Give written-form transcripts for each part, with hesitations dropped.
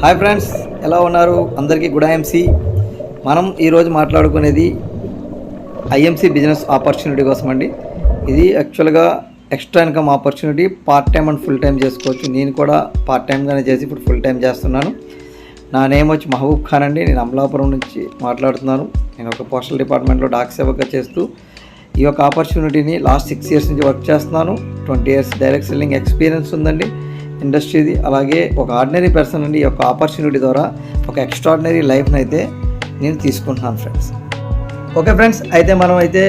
Hi friends, ఎలా ఉన్నారు? అందరికీ గుడ్ ఐఎంసీ. మనం ఈరోజు మాట్లాడుకునేది ఐఎంసీ బిజినెస్ ఆపర్చునిటీ కోసం అండి. ఇది యాక్చువల్గా extra income opportunity. Part time and full time చేసుకోవచ్చు. నేను కూడా పార్ట్ టైంగానే చేసి ఇప్పుడు ఫుల్ టైం చేస్తున్నాను. నా నేమ్ వచ్చి మహబూబ్ ఖాన్ అండి. నేను అమలాపురం నుంచి మాట్లాడుతున్నాను. నేను ఒక పోస్టల్ డిపార్ట్మెంట్లో డాక్ సేవగా చేస్తూ ఈ యొక్క ఆపర్చునిటీని లాస్ట్ 6 years నుంచి వర్క్ చేస్తున్నాను. 20 years డైరెక్ట్ సెల్లింగ్ ఎక్స్పీరియన్స్ ఉందండి ఇండస్ట్రీది. అలాగే ఒక ఆర్డినరీ పర్సన్ అండి ఈ యొక్క ఆపర్చునిటీ ద్వారా ఒక ఎక్స్ట్రాడినరీ లైఫ్ని అయితే నేను తీసుకుంటున్నాను ఫ్రెండ్స్. ఓకే ఫ్రెండ్స్, అయితే మనం అయితే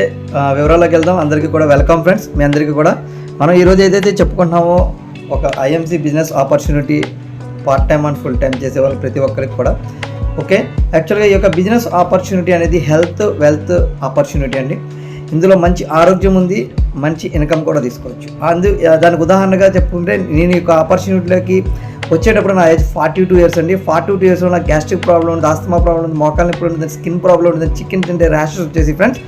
వివరాల్లోకి వెళ్దాం. అందరికీ కూడా వెల్కమ్ ఫ్రెండ్స్. మీ అందరికీ కూడా మనం ఈరోజు ఏదైతే చెప్పుకుంటున్నామో ఒక IMC business opportunity part time and full time చేసేవాళ్ళు ప్రతి ఒక్కరికి కూడా. ఓకే, యాక్చువల్గా ఈ యొక్క బిజినెస్ ఆపర్చునిటీ అనేది హెల్త్ వెల్త్ ఆపర్చునిటీ అండి. ఇందులో మంచి ఆరోగ్యం ఉంది, మంచి ఇన్కమ్ కూడా తీసుకోవచ్చు. దానికి ఉదాహరణగా చెప్పుకుంటే నేను ఈ యొక్క ఆపర్చునిటీలోకి వచ్చేటప్పుడు నా ఏజ్ 42 years అండి. 42 yearsలో నాకు గ్యాస్ట్రిక్ ప్రాబ్లం ఉంది, ఆస్తమా ప్రాబ్లం ఉంది, మోకాలు నొప్పి ఉంటుంది, స్కిన్ ప్రాబ్లం ఉంటుంది, చికెన్ తింటే ర్యాషెస్ వచ్చేసి ఫ్రెండ్స్.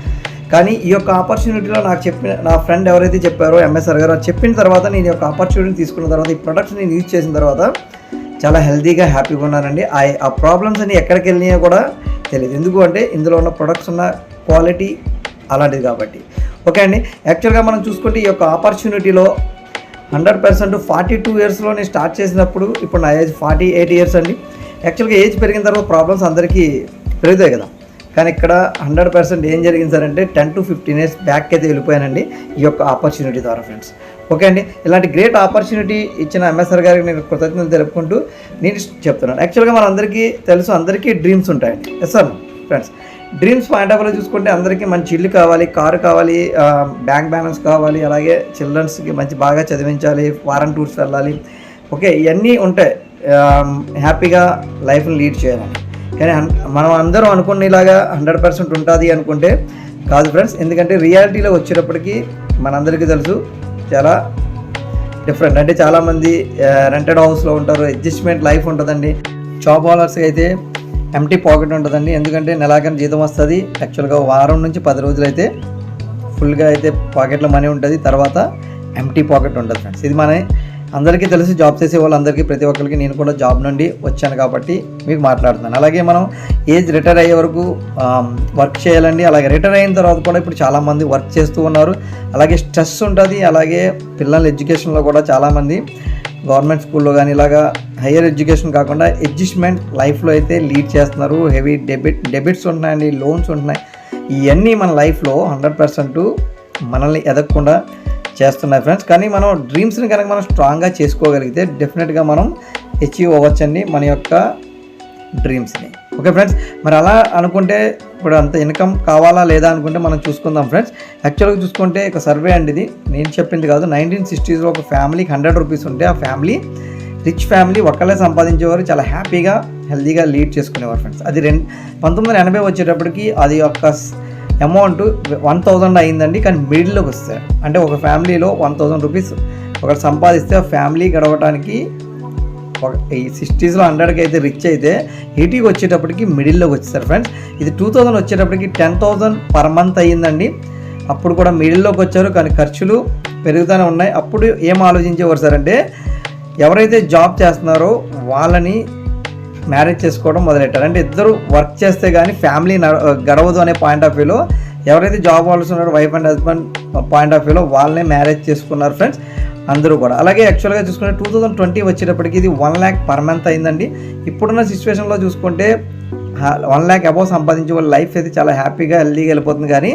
కానీ ఈ యొక్క ఆపర్చునిటీలో నాకు చెప్పిన నా ఫ్రెండ్ ఎవరైతే చెప్పారో ఎంఎస్ఆర్ గారు చెప్పిన తర్వాత నేను ఈ యొక్క ఆపర్చునిటీని తీసుకున్న తర్వాత ఈ ప్రొడక్ట్స్ నేను యూజ్ చేసిన తర్వాత చాలా హెల్తీగా హ్యాపీగా ఉన్నానండి. ఆ ప్రాబ్లమ్స్ అన్ని ఎక్కడికి వెళ్ళినాయో కూడా తెలియదు. ఎందుకు అంటే ఇందులో ఉన్న ప్రొడక్ట్స్ ఉన్న క్వాలిటీ అలాంటిది కాబట్టి. ఓకే అండి, యాక్చువల్గా మనం చూసుకుంటే ఈ యొక్క ఆపర్చునిటీలో 100% 42 yearsలో నేను స్టార్ట్ చేసినప్పుడు ఇప్పుడు నా ఏజ్ 48 years అండి. యాక్చువల్గా ఏజ్ పెరిగిన తర్వాత ప్రాబ్లమ్స్ అందరికీ పెరుగుతాయి కదా. కానీ ఇక్కడ 100% ఏం జరిగింది సార్ అంటే 10 to 15 years బ్యాక్ అయితే వెళ్ళిపోయానండి ఈ యొక్క ఆపర్చునిటీ ద్వారా ఫ్రెండ్స్. ఓకే అండి, ఇలాంటి గ్రేట్ ఆపర్చునిటీ ఇచ్చిన ఎంఎస్ఆర్ గారికి నేను కృతజ్ఞతలు తెలుపుకుంటూ నేను చెప్తున్నాను. యాక్చువల్గా మన అందరికీ తెలుసు, అందరికీ డ్రీమ్స్ ఉంటాయండి. Yes sir friends, dreams point of వ్యూలో చూసుకుంటే అందరికీ మంచి ఇల్లు కావాలి, కారు కావాలి, బ్యాంక్ బ్యాలెన్స్ కావాలి, అలాగే చిల్డ్రన్స్కి మంచి బాగా చదివించాలి, ఫారెన్ టూర్స్ వెళ్ళాలి. ఓకే, ఇవన్నీ ఉంటాయి హ్యాపీగా లైఫ్ని లీడ్ చేయాలని. కానీ మనం అందరం అనుకునేలాగా 100% ఉంటుంది అనుకుంటే కాదు ఫ్రెండ్స్. ఎందుకంటే రియాలిటీలో వచ్చేటప్పటికి మనందరికీ తెలుసు చాలా డిఫరెంట్. అంటే చాలామంది రెంటెడ్ హౌస్లో ఉంటారు, అడ్జస్ట్మెంట్ లైఫ్ ఉంటుందండి. జాబ్ హోల్డర్స్కి అయితే ఎంటీ పాకెట్ ఉంటుందండి. ఎందుకంటే నెలాఖరు జీతం వస్తుంది. యాక్చువల్గా వారం నుంచి 10 రోజులు అయితే ఫుల్గా అయితే పాకెట్లో మనీ ఉంటుంది, తర్వాత ఎంటీ పాకెట్ ఉంటుంది ఫ్రెండ్స్. ఇది మన అందరికీ తెలుసు. జాబ్ చేసే వాళ్ళందరికీ ప్రతి ఒక్కరికి నేను కూడా జాబ్ నుండి వచ్చాను కాబట్టి మీకు మాట్లాడుతున్నాను. అలాగే మనం ఏజ్ రిటైర్ అయ్యే వరకు వర్క్ చేయాలండి. అలాగే రిటైర్ అయిన తర్వాత కూడా ఇప్పుడు చాలామంది వర్క్ చేస్తూ ఉన్నారు. అలాగే స్ట్రెస్ ఉంటుంది. అలాగే పిల్లల ఎడ్యుకేషన్లో కూడా చాలామంది గవర్నమెంట్ స్కూల్లో కానీ ఇలాగా హయ్యర్ ఎడ్యుకేషన్ కాకుండా అడ్జస్ట్మెంట్ లైఫ్లో అయితే లీడ్ చేస్తున్నారు. హెవీ డెబిట్స్ ఉంటున్నాయండి, లోన్స్ ఉంటున్నాయి. ఇవన్నీ మన లైఫ్లో 100% మనల్ని ఎదగకుండా చేస్తున్నాయి ఫ్రెండ్స్. కానీ మనం డ్రీమ్స్ని కనుక మనం స్ట్రాంగ్గా చేసుకోగలిగితే డెఫినెట్గా మనం అచీవ్ అవ్వచ్చండి మన యొక్క డ్రీమ్స్ని. ఓకే ఫ్రెండ్స్, మరి అలా అనుకుంటే ఇప్పుడు అంత ఇన్కమ్ కావాలా లేదా అనుకుంటే మనం చూసుకుందాం ఫ్రెండ్స్. యాక్చువల్గా చూసుకుంటే ఒక సర్వే అండి, ఇది నేను చెప్పింది కాదు. 1960sలో ఒక ఫ్యామిలీకి 100 rupees ఉంటే ఆ ఫ్యామిలీ రిచ్ ఫ్యామిలీ ఒక్కళ్ళే సంపాదించేవారు, చాలా హ్యాపీగా హెల్తీగా లీడ్ చేసుకునేవారు ఫ్రెండ్స్. అది 1980 వచ్చేటప్పటికి అది యొక్క అమౌంట్ 1000 అయిందండి. కానీ మిడిల్లోకి వస్తాయి. అంటే ఒక ఫ్యామిలీలో 1000 rupees ఒకటి సంపాదిస్తే ఆ ఫ్యామిలీ గడవడానికి ఈ 60sలో 100కి అయితే రిచ్ అయితే 80కి వచ్చేటప్పటికి మిడిల్లోకి వచ్చేసారు ఫ్రెండ్స్. ఇది 2000 వచ్చేటప్పటికి 10,000 per month అయ్యిందండి. అప్పుడు కూడా మిడిల్లోకి వచ్చారు. కానీ ఖర్చులు పెరుగుతూనే ఉన్నాయి. అప్పుడు ఏం ఆలోచించేవారు సార్ అంటే ఎవరైతే జాబ్ చేస్తున్నారో వాళ్ళని మ్యారేజ్ చేసుకోవడం మొదలెట్టారు. అంటే ఇద్దరు వర్క్ చేస్తే కానీ ఫ్యామిలీ గడవదు అనే పాయింట్ ఆఫ్ వ్యూలో ఎవరైతే జాబ్ హోల్డర్స్ ఉన్నారో wife and husband point of వ్యూలో వాళ్ళనే మ్యారేజ్ చేసుకున్నారు ఫ్రెండ్స్ అందరూ కూడా. అలాగే యాక్చువల్గా చూసుకుంటే 2020 వచ్చేటప్పటికి ఇది 1 lakh per month అయిందండి. ఇప్పుడున్న సిచ్యువేషన్లో చూసుకుంటే 1 lakh అబౌవ్ సంపాదించే వాళ్ళ లైఫ్ అయితే చాలా హ్యాపీగా హెల్దీగా వెళ్ళిపోతుంది. కానీ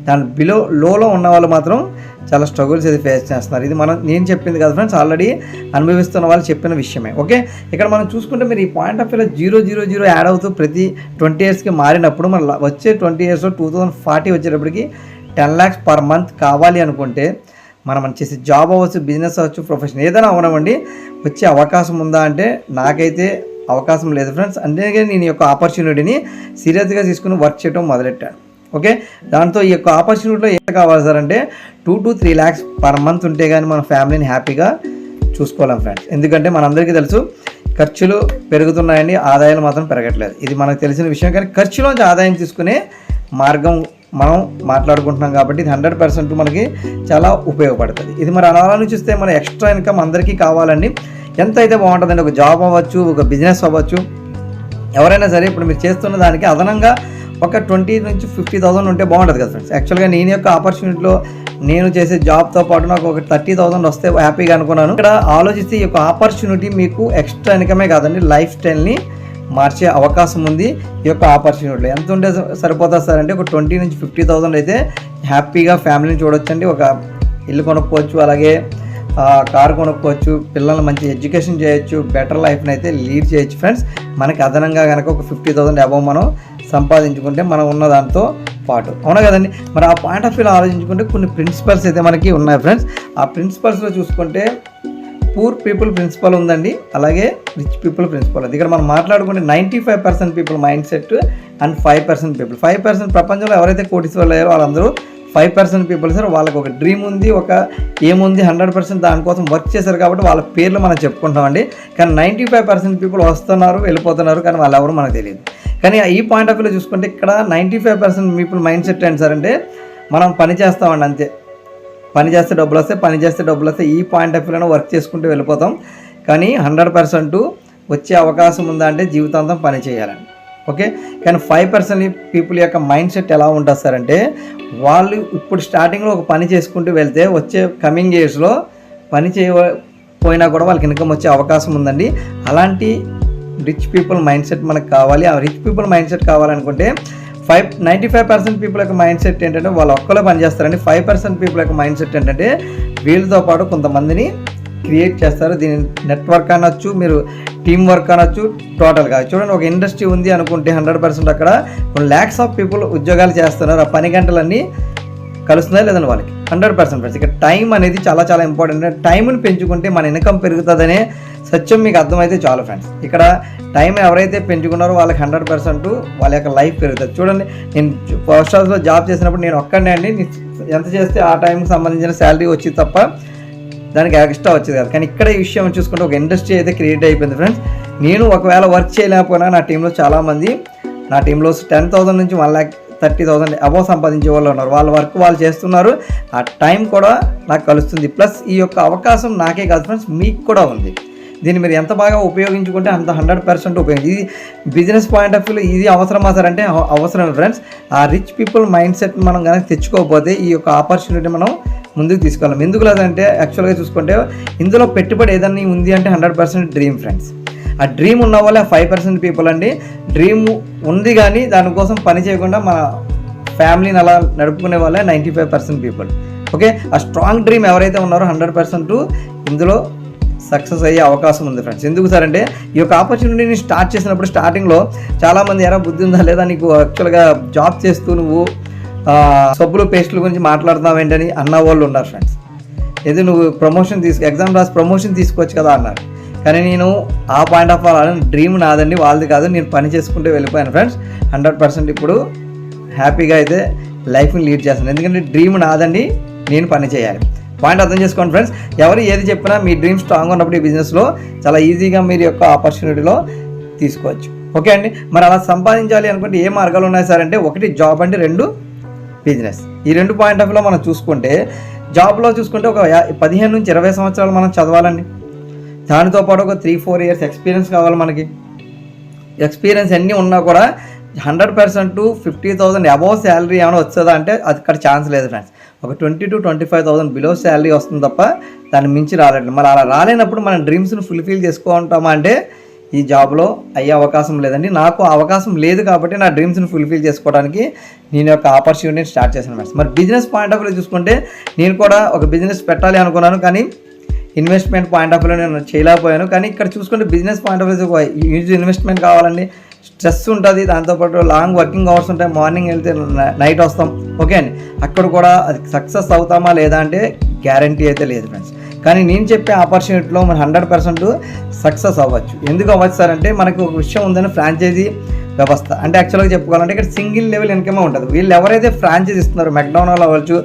దాని లోలో ఉన్న వాళ్ళు మాత్రం చాలా స్ట్రగుల్స్ అయితే ఫేస్ చేస్తున్నారు. ఇది నేను చెప్పింది కదా ఫ్రెండ్స్, ఆల్రెడీ అనుభవిస్తున్న వాళ్ళు చెప్పిన విషయమే. ఓకే, ఇక్కడ మనం చూసుకుంటే మీరు ఈ పాయింట్ ఆఫ్ వ్యూలో 000 యాడ్ అవుతూ ప్రతి 20 yearsకి మారినప్పుడు మన వచ్చే 20 yearsలో 2040 వచ్చేటప్పటికి 10 lakhs per month కావాలి అనుకుంటే మనం చేసే జాబ్ అవ్వచ్చు, బిజినెస్ అవ్వచ్చు, ప్రొఫెషన్ ఏదైనా అవనివ్వండి, వచ్చే అవకాశం ఉందా అంటే నాకైతే అవకాశం లేదు ఫ్రెండ్స్. అందుకే నేను ఈ యొక్క ఆపర్చునిటీని సీరియస్గా తీసుకుని వర్క్ చేయడం మొదలెట్టాను. ఓకే, దాంతో ఈ యొక్క ఆపర్చునిటీలో ఏం కావాలి సార్ అంటే 2 to 3 lakhs per month ఉంటే కానీ మన ఫ్యామిలీని హ్యాపీగా చూసుకోలేం ఫ్రెండ్స్. ఎందుకంటే మనందరికీ తెలుసు ఖర్చులు పెరుగుతున్నాయండి, ఆదాయాలు మాత్రం పెరగట్లేదు. ఇది మనకు తెలిసిన విషయం. కానీ ఖర్చులోంచి ఆదాయం తీసుకునే మార్గం మనం మాట్లాడుకుంటున్నాం కాబట్టి ఇది 100% మనకి చాలా ఉపయోగపడుతుంది. ఇది మరి అలా చూస్తే మన ఎక్స్ట్రా ఇన్కమ్ అందరికీ కావాలండి. ఎంత అయితే బాగుంటుందండి. ఒక జాబ్ అవ్వచ్చు, ఒక బిజినెస్ అవ్వచ్చు, ఎవరైనా సరే ఇప్పుడు మీరు చేస్తున్న దానికి అదనంగా ఒక 20 నుంచి 50,000 ఉంటే బాగుంటుంది కదా ఫ్రెండ్స్. యాక్చువల్గా నేను యొక్క ఆపర్చునిటీలో నేను చేసే జాబ్తో పాటు నాకు ఒక 30,000 వస్తే హ్యాపీగా అనుకున్నాను. ఇక్కడ ఆలోచిస్తే ఈ యొక్క ఆపర్చునిటీ మీకు ఎక్స్ట్రా ఇన్కమే కాదండి, లైఫ్ స్టైల్ని మార్చే అవకాశం ఉంది ఈ యొక్క ఆపర్చునిటీలో. ఎంత ఉంటే సరిపోతుంది సార్ అంటే ఒక 20 నుంచి 50,000 అయితే హ్యాపీగా ఫ్యామిలీని చూడొచ్చండి. ఒక ఇల్లు కొనుక్కోవచ్చు, అలాగే కారు కొనుక్కోవచ్చు, పిల్లల్ని మంచి ఎడ్యుకేషన్ చేయొచ్చు, బెటర్ లైఫ్ని అయితే లీడ్ చేయొచ్చు ఫ్రెండ్స్. మనకి అదనంగా కనుక ఒక 50,000 అబౌవ్ మనం సంపాదించుకుంటే మనం ఉన్న దాంతో పాటు, అవునా కదండి. మరి ఆ పాయింట్ ఆఫ్ వ్యూలో ఆలోచించుకుంటే కొన్ని ప్రిన్సిపల్స్ అయితే మనకి ఉన్నాయి ఫ్రెండ్స్. ఆ ప్రిన్సిపల్స్లో చూసుకుంటే పూర్ పీపుల్ ప్రిన్సిపల్ ఉందండి, అలాగే రిచ్ పీపుల్ ప్రిన్సిపల్ ఉంది. ఇక్కడ మనం మాట్లాడుకుంటే 95% people mind set and 5% people. 5% ప్రపంచంలో ఎవరైతే కోటీశ్వరులు అయ్యారో వాళ్ళందరూ 5% పీపుల్ సార్. వాళ్ళకి ఒక డ్రీమ్ ఉంది, ఒక ఏముంది, 100% దానికోసం వర్క్ చేశారు కాబట్టి వాళ్ళ పేర్లు మనం చెప్పుకుంటామండి. కానీ 95% పీపుల్ వస్తున్నారు, వెళ్ళిపోతున్నారు, కానీ వాళ్ళు ఎవరు మనకు తెలియదు. కానీ ఈ పాయింట్ ఆఫ్ వ్యూలో చూసుకుంటే ఇక్కడ 95% పీపుల్ మైండ్ సెట్ ఏంటి సార్ అంటే మనం పని చేస్తామండి అంతే. పని చేస్తే డబ్బులు వస్తాయి, పని చేస్తే డబ్బులు వస్తాయి, ఈ పాయింట్ ఆఫ్ వ్యూలో వర్క్ చేసుకుంటూ వెళ్ళిపోతాం. కానీ 100% వచ్చే అవకాశం ఉందా అంటే జీవితాంతం పని చేయాలండి. ఓకే, కానీ 5% పీపుల్ యొక్క మైండ్ సెట్ ఎలా ఉంటుంది సార్ అంటే వాళ్ళు ఇప్పుడు స్టార్టింగ్లో ఒక పని చేసుకుంటూ వెళ్తే వచ్చే కమింగ్ ఇయర్స్లో పని చేయకపోయినా కూడా వాళ్ళకి ఇన్కమ్ వచ్చే అవకాశం ఉందండి. అలాంటి రిచ్ పీపుల్ మైండ్ సెట్ మనకు కావాలి. ఆ రిచ్ పీపుల్ మైండ్ సెట్ కావాలనుకుంటే 95% పీపుల్ యొక్క మైండ్ సెట్ ఏంటంటే వాళ్ళు ఒక్కరే పనిచేస్తారండి. 5% పీపుల్ యొక్క మైండ్ సెట్ ఏంటంటే వీళ్ళతో పాటు కొంతమందిని క్రియేట్ చేస్తారు. దీని నెట్వర్క్ అనొచ్చు, మీరు టీమ్ వర్క్ అనొచ్చు. టోటల్గా చూడండి, ఒక ఇండస్ట్రీ ఉంది అనుకుంటే 100% అక్కడ ల్యాక్స్ ఆఫ్ పీపుల్ ఉద్యోగాలు చేస్తున్నారు. ఆ పని గంటలన్నీ కలుస్తున్నాయి లేదండి వాళ్ళకి 100% ఫ్రెండ్స్. ఇక్కడ టైం అనేది చాలా చాలా ఇంపార్టెంట్. టైంని పెంచుకుంటే మన ఇన్కమ్ పెరుగుతుందనే సత్యం మీకు అర్థమైతే చాలు ఫ్రెండ్స్. ఇక్కడ టైం ఎవరైతే పెంచుకున్నారో వాళ్ళకి 100% వాళ్ళ యొక్క లైఫ్ పెరుగుతుంది. చూడండి, నేను పోస్ట్ ఆఫీస్లో జాబ్ చేసినప్పుడు నేను ఒక్కడే అండి, ఎంత చేస్తే ఆ టైంకి సంబంధించిన శాలరీ వచ్చింది తప్ప దానికి ఎక్స్ట్రా వచ్చేది కాదు. కానీ ఇక్కడ ఈ విషయం చూసుకుంటే ఒక ఇండస్ట్రీ అయితే క్రియేట్ అయిపోయింది ఫ్రెండ్స్. నేను ఒకవేళ వర్క్ చేయలేకపోయినా నా టీంలో చాలామంది, నా టీంలో 10,000 నుంచి 1,30,000 అబౌవ్ సంపాదించే వాళ్ళు ఉన్నారు. వాళ్ళ వర్క్ వాళ్ళు చేస్తున్నారు, ఆ టైం కూడా నాకు కలుస్తుంది. ప్లస్ ఈ యొక్క అవకాశం నాకే కాదు ఫ్రెండ్స్, మీకు కూడా ఉంది. దీన్ని మీరు ఎంత బాగా ఉపయోగించుకుంటే అంత 100% ఉపయోగించి. ఇది బిజినెస్ పాయింట్ ఆఫ్ వ్యూలో ఇది అవసరమా సార్ అంటే అవసరం ఫ్రెండ్స్. ఆ రిచ్ పీపుల్ మైండ్ సెట్ మనం కనుక తెచ్చుకోకపోతే ఈ యొక్క ఆపర్చునిటీ మనం ముందుకు తీసుకెళ్ళాం. ఎందుకు లేదంటే యాక్చువల్గా చూసుకుంటే ఇందులో పెట్టుబడి ఏదన్నా ఉంది అంటే 100% డ్రీమ్ ఫ్రెండ్స్. ఆ డ్రీమ్ ఉన్న వాళ్ళే 5% పీపుల్ అండి. డ్రీమ్ ఉంది కానీ దానికోసం పని చేయకుండా మన ఫ్యామిలీని అలా నడుపుకునే వాళ్ళే 95% పీపుల్. ఓకే, ఆ స్ట్రాంగ్ డ్రీమ్ ఎవరైతే ఉన్నారో 100% ఇందులో సక్సెస్ అయ్యే అవకాశం ఉంది ఫ్రెండ్స్. ఎందుకు సార్ అంటే ఈ యొక్క ఆపర్చునిటీని స్టార్ట్ చేసినప్పుడు స్టార్టింగ్లో చాలామంది ఎరా బుద్ధి ఉందా లేదా నీకు, యాక్చువల్గా జాబ్ చేస్తూ నువ్వు సబ్బులు పేస్టుల గురించి మాట్లాడుతున్నావు ఏంటని అన్న వాళ్ళు ఉన్నారు ఫ్రెండ్స్. ఏదో నువ్వు ఎగ్జామ్ రాసి ప్రమోషన్ తీసుకోవచ్చు కదా అన్నారు. కానీ నేను ఆ పాయింట్ ఆఫ్ డ్రీమ్ నాదండి, వాళ్ళది కాదు. నేను పని చేసుకుంటూ వెళ్ళిపోయాను ఫ్రెండ్స్. 100% ఇప్పుడు హ్యాపీగా అయితే లైఫ్ని లీడ్ చేస్తాను. ఎందుకంటే డ్రీమ్ నాదండి, నేను పని చేయాలి. పాయింట్ అర్థం చేసుకోండి ఫ్రెండ్స్. ఎవరు ఏది చెప్పినా మీ డ్రీమ్ స్ట్రాంగ్ ఉన్నప్పుడు ఈ బిజినెస్లో చాలా ఈజీగా మీరు యొక్క ఆపర్చునిటీలో తీసుకోవచ్చు. ఓకే అండి, మరి అలా సంపాదించాలి అనుకుంటే ఏ మార్గాలు ఉన్నాయి సార్ అంటే 1 జాబ్ అండి, 2 బిజినెస్. ఈ 2 పాయింట్ ఆఫ్ వ్యూలో మనం చూసుకుంటే జాబ్లో చూసుకుంటే ఒక 15 నుంచి 20 సంవత్సరాలు మనం చదవాలండి. దానితో పాటు ఒక 3-4 ఇయర్స్ ఎక్స్పీరియన్స్ కావాలి మనకి. ఎక్స్పీరియన్స్ అన్నీ ఉన్నా కూడా 100% 50,000 అబౌవ్ శాలరీ ఏమైనా వస్తుందా అంటే అది అక్కడ ఛాన్స్ లేదు ఫ్రెండ్స్. ఒక 20,000 to 25,000 బిలో శాలరీ వస్తుంది తప్ప దాన్ని మించి రాలేదు. మరి అలా రాలేనప్పుడు మన డ్రీమ్స్ని ఫుల్ఫిల్ చేసుకుంటామా అంటే ఈ జాబ్లో అయ్యే అవకాశం లేదండి. నాకు అవకాశం లేదు కాబట్టి నా డ్రీమ్స్ని ఫుల్ఫిల్ చేసుకోవడానికి నేను యొక్క ఆపర్చునిటీని స్టార్ట్ చేశాను ఫ్రెండ్స్. మరి బిజినెస్ పాయింట్ ఆఫ్ వ్యూలో చూసుకుంటే నేను కూడా ఒక బిజినెస్ పెట్టాలి అనుకున్నాను, కానీ ఇన్వెస్ట్మెంట్ పాయింట్ ఆఫ్ వ్యూలో నేను చేయలేకపోయాను. కానీ ఇక్కడ చూసుకుంటే business point of view huge investment కావాలండి, స్ట్రెస్ ఉంటుంది, దాంతోపాటు లాంగ్ వర్కింగ్ అవర్స్ ఉంటాయి, మార్నింగ్ వెళ్తే నైట్ వస్తాం. ఓకే అండి, అక్కడ కూడా అది సక్సెస్ అవుతామా లేదా అంటే గ్యారంటీ అయితే లేదు ఫ్రెండ్స్. కానీ నేను చెప్పే ఆపర్చునిటీలో మనం 100% సక్సెస్ అవ్వచ్చు. ఎందుకు అవ్వచ్చు సార్ అంటే మనకు ఒక విషయం ఉందని ఫ్రాంచైజీ వ్యవస్థ. అంటే యాక్చువల్గా చెప్పుకోవాలంటే ఇక్కడ సింగిల్ లెవెల్ ఇన్కమే ఉంటుంది. వీళ్ళు ఎవరైతే ఫ్రాంచైజీ ఇస్తున్నారో మెక్డొనాల్డ్ అవ్వచ్చు,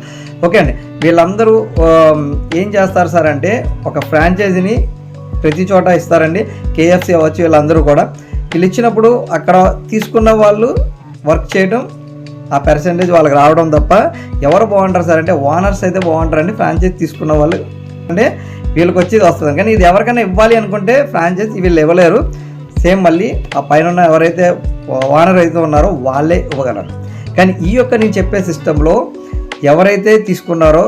ఓకే అండి, వీళ్ళందరూ ఏం చేస్తారు సార్ అంటే ఒక ఫ్రాంచైజీని ప్రతి చోట ఇస్తారండి. KFC అవ్వచ్చు, వీళ్ళందరూ కూడా వీళ్ళు ఇచ్చినప్పుడు అక్కడ తీసుకున్న వాళ్ళు వర్క్ చేయడం, ఆ పర్సెంటేజ్ వాళ్ళకి రావడం తప్ప ఎవరు బాగుంటారు సార్ అంటే ఓనర్స్ అయితే బాగుంటారండి. ఫ్రాంచైజీ తీసుకున్న వాళ్ళు అంటే వీళ్ళకి వచ్చేది వస్తుంది. కానీ ఇది ఎవరికైనా ఇవ్వాలి అనుకుంటే ఫ్రాంచైజీ వీళ్ళు ఇవ్వలేరు. సేమ్ మళ్ళీ ఆ పైన ఎవరైతే ఓనర్ అయితే ఉన్నారో వాళ్ళే ఇవ్వగలరు. కానీ ఈ యొక్క నేను చెప్పే సిస్టంలో ఎవరైతే తీసుకున్నారో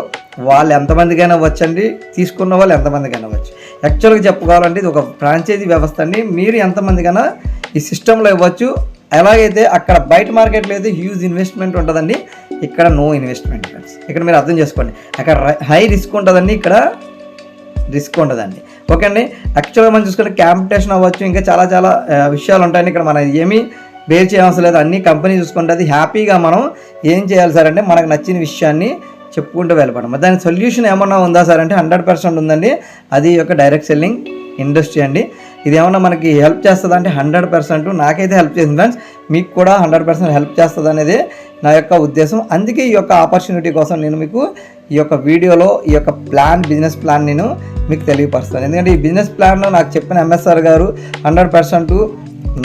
వాళ్ళు ఎంతమందికైనా వచ్చండి, తీసుకున్న వాళ్ళు ఎంతమందికైనా వచ్చు. యాక్చువల్గా చెప్పుకోవాలంటే ఇది ఒక ఫ్రాంచైజీ వ్యవస్థ అండి. మీరు ఎంతమందికైనా ఈ సిస్టంలో ఇవ్వచ్చు. ఎలాగైతే అక్కడ బయట మార్కెట్లో అయితే హ్యూజ్ ఇన్వెస్ట్మెంట్ ఉంటుందండి, ఇక్కడ నో ఇన్వెస్ట్మెంట్ ఫ్రెండ్స్. ఇక్కడ మీరు అర్థం చేసుకోండి, అక్కడ హై రిస్క్ ఉంటుందండి, ఇక్కడ రిస్క్ ఉండదండి. ఓకే అండి. యాక్చువల్గా మనం చూసుకుంటే క్యాంపిటేషన్ అవ్వచ్చు, ఇంకా చాలా చాలా విషయాలు ఉంటాయండి. ఇక్కడ మనం ఏమీ బేర్ చేయవలసిన లేదు, అన్ని కంపెనీ చూసుకుంటే అది హ్యాపీగా మనం ఏం చేయాలి సార్ అంటే మనకు నచ్చిన విషయాన్ని చెప్పుకుంటూ వెళ్ళిపోవడం. దానికి సొల్యూషన్ ఏమన్నా ఉందా సార్ అంటే 100% ఉందండి. అది యొక్క డైరెక్ట్ సెల్లింగ్ ఇండస్ట్రీ అండి. ఇది ఏమన్నా మనకి హెల్ప్ చేస్తుంది అంటే 100% నాకైతే హెల్ప్ చేసింది ఫ్రెండ్స్, మీకు కూడా 100% హెల్ప్ చేస్తుంది అనేది నా యొక్క ఉద్దేశం. అందుకే ఈ యొక్క ఆపర్చునిటీ కోసం నేను మీకు ఈ యొక్క వీడియోలో ఈ యొక్క బిజినెస్ ప్లాన్ నేను మీకు తెలియపరుస్తాను. ఎందుకంటే ఈ బిజినెస్ ప్లాన్లో నాకు చెప్పిన ఎంఎస్ఆర్ గారు 100%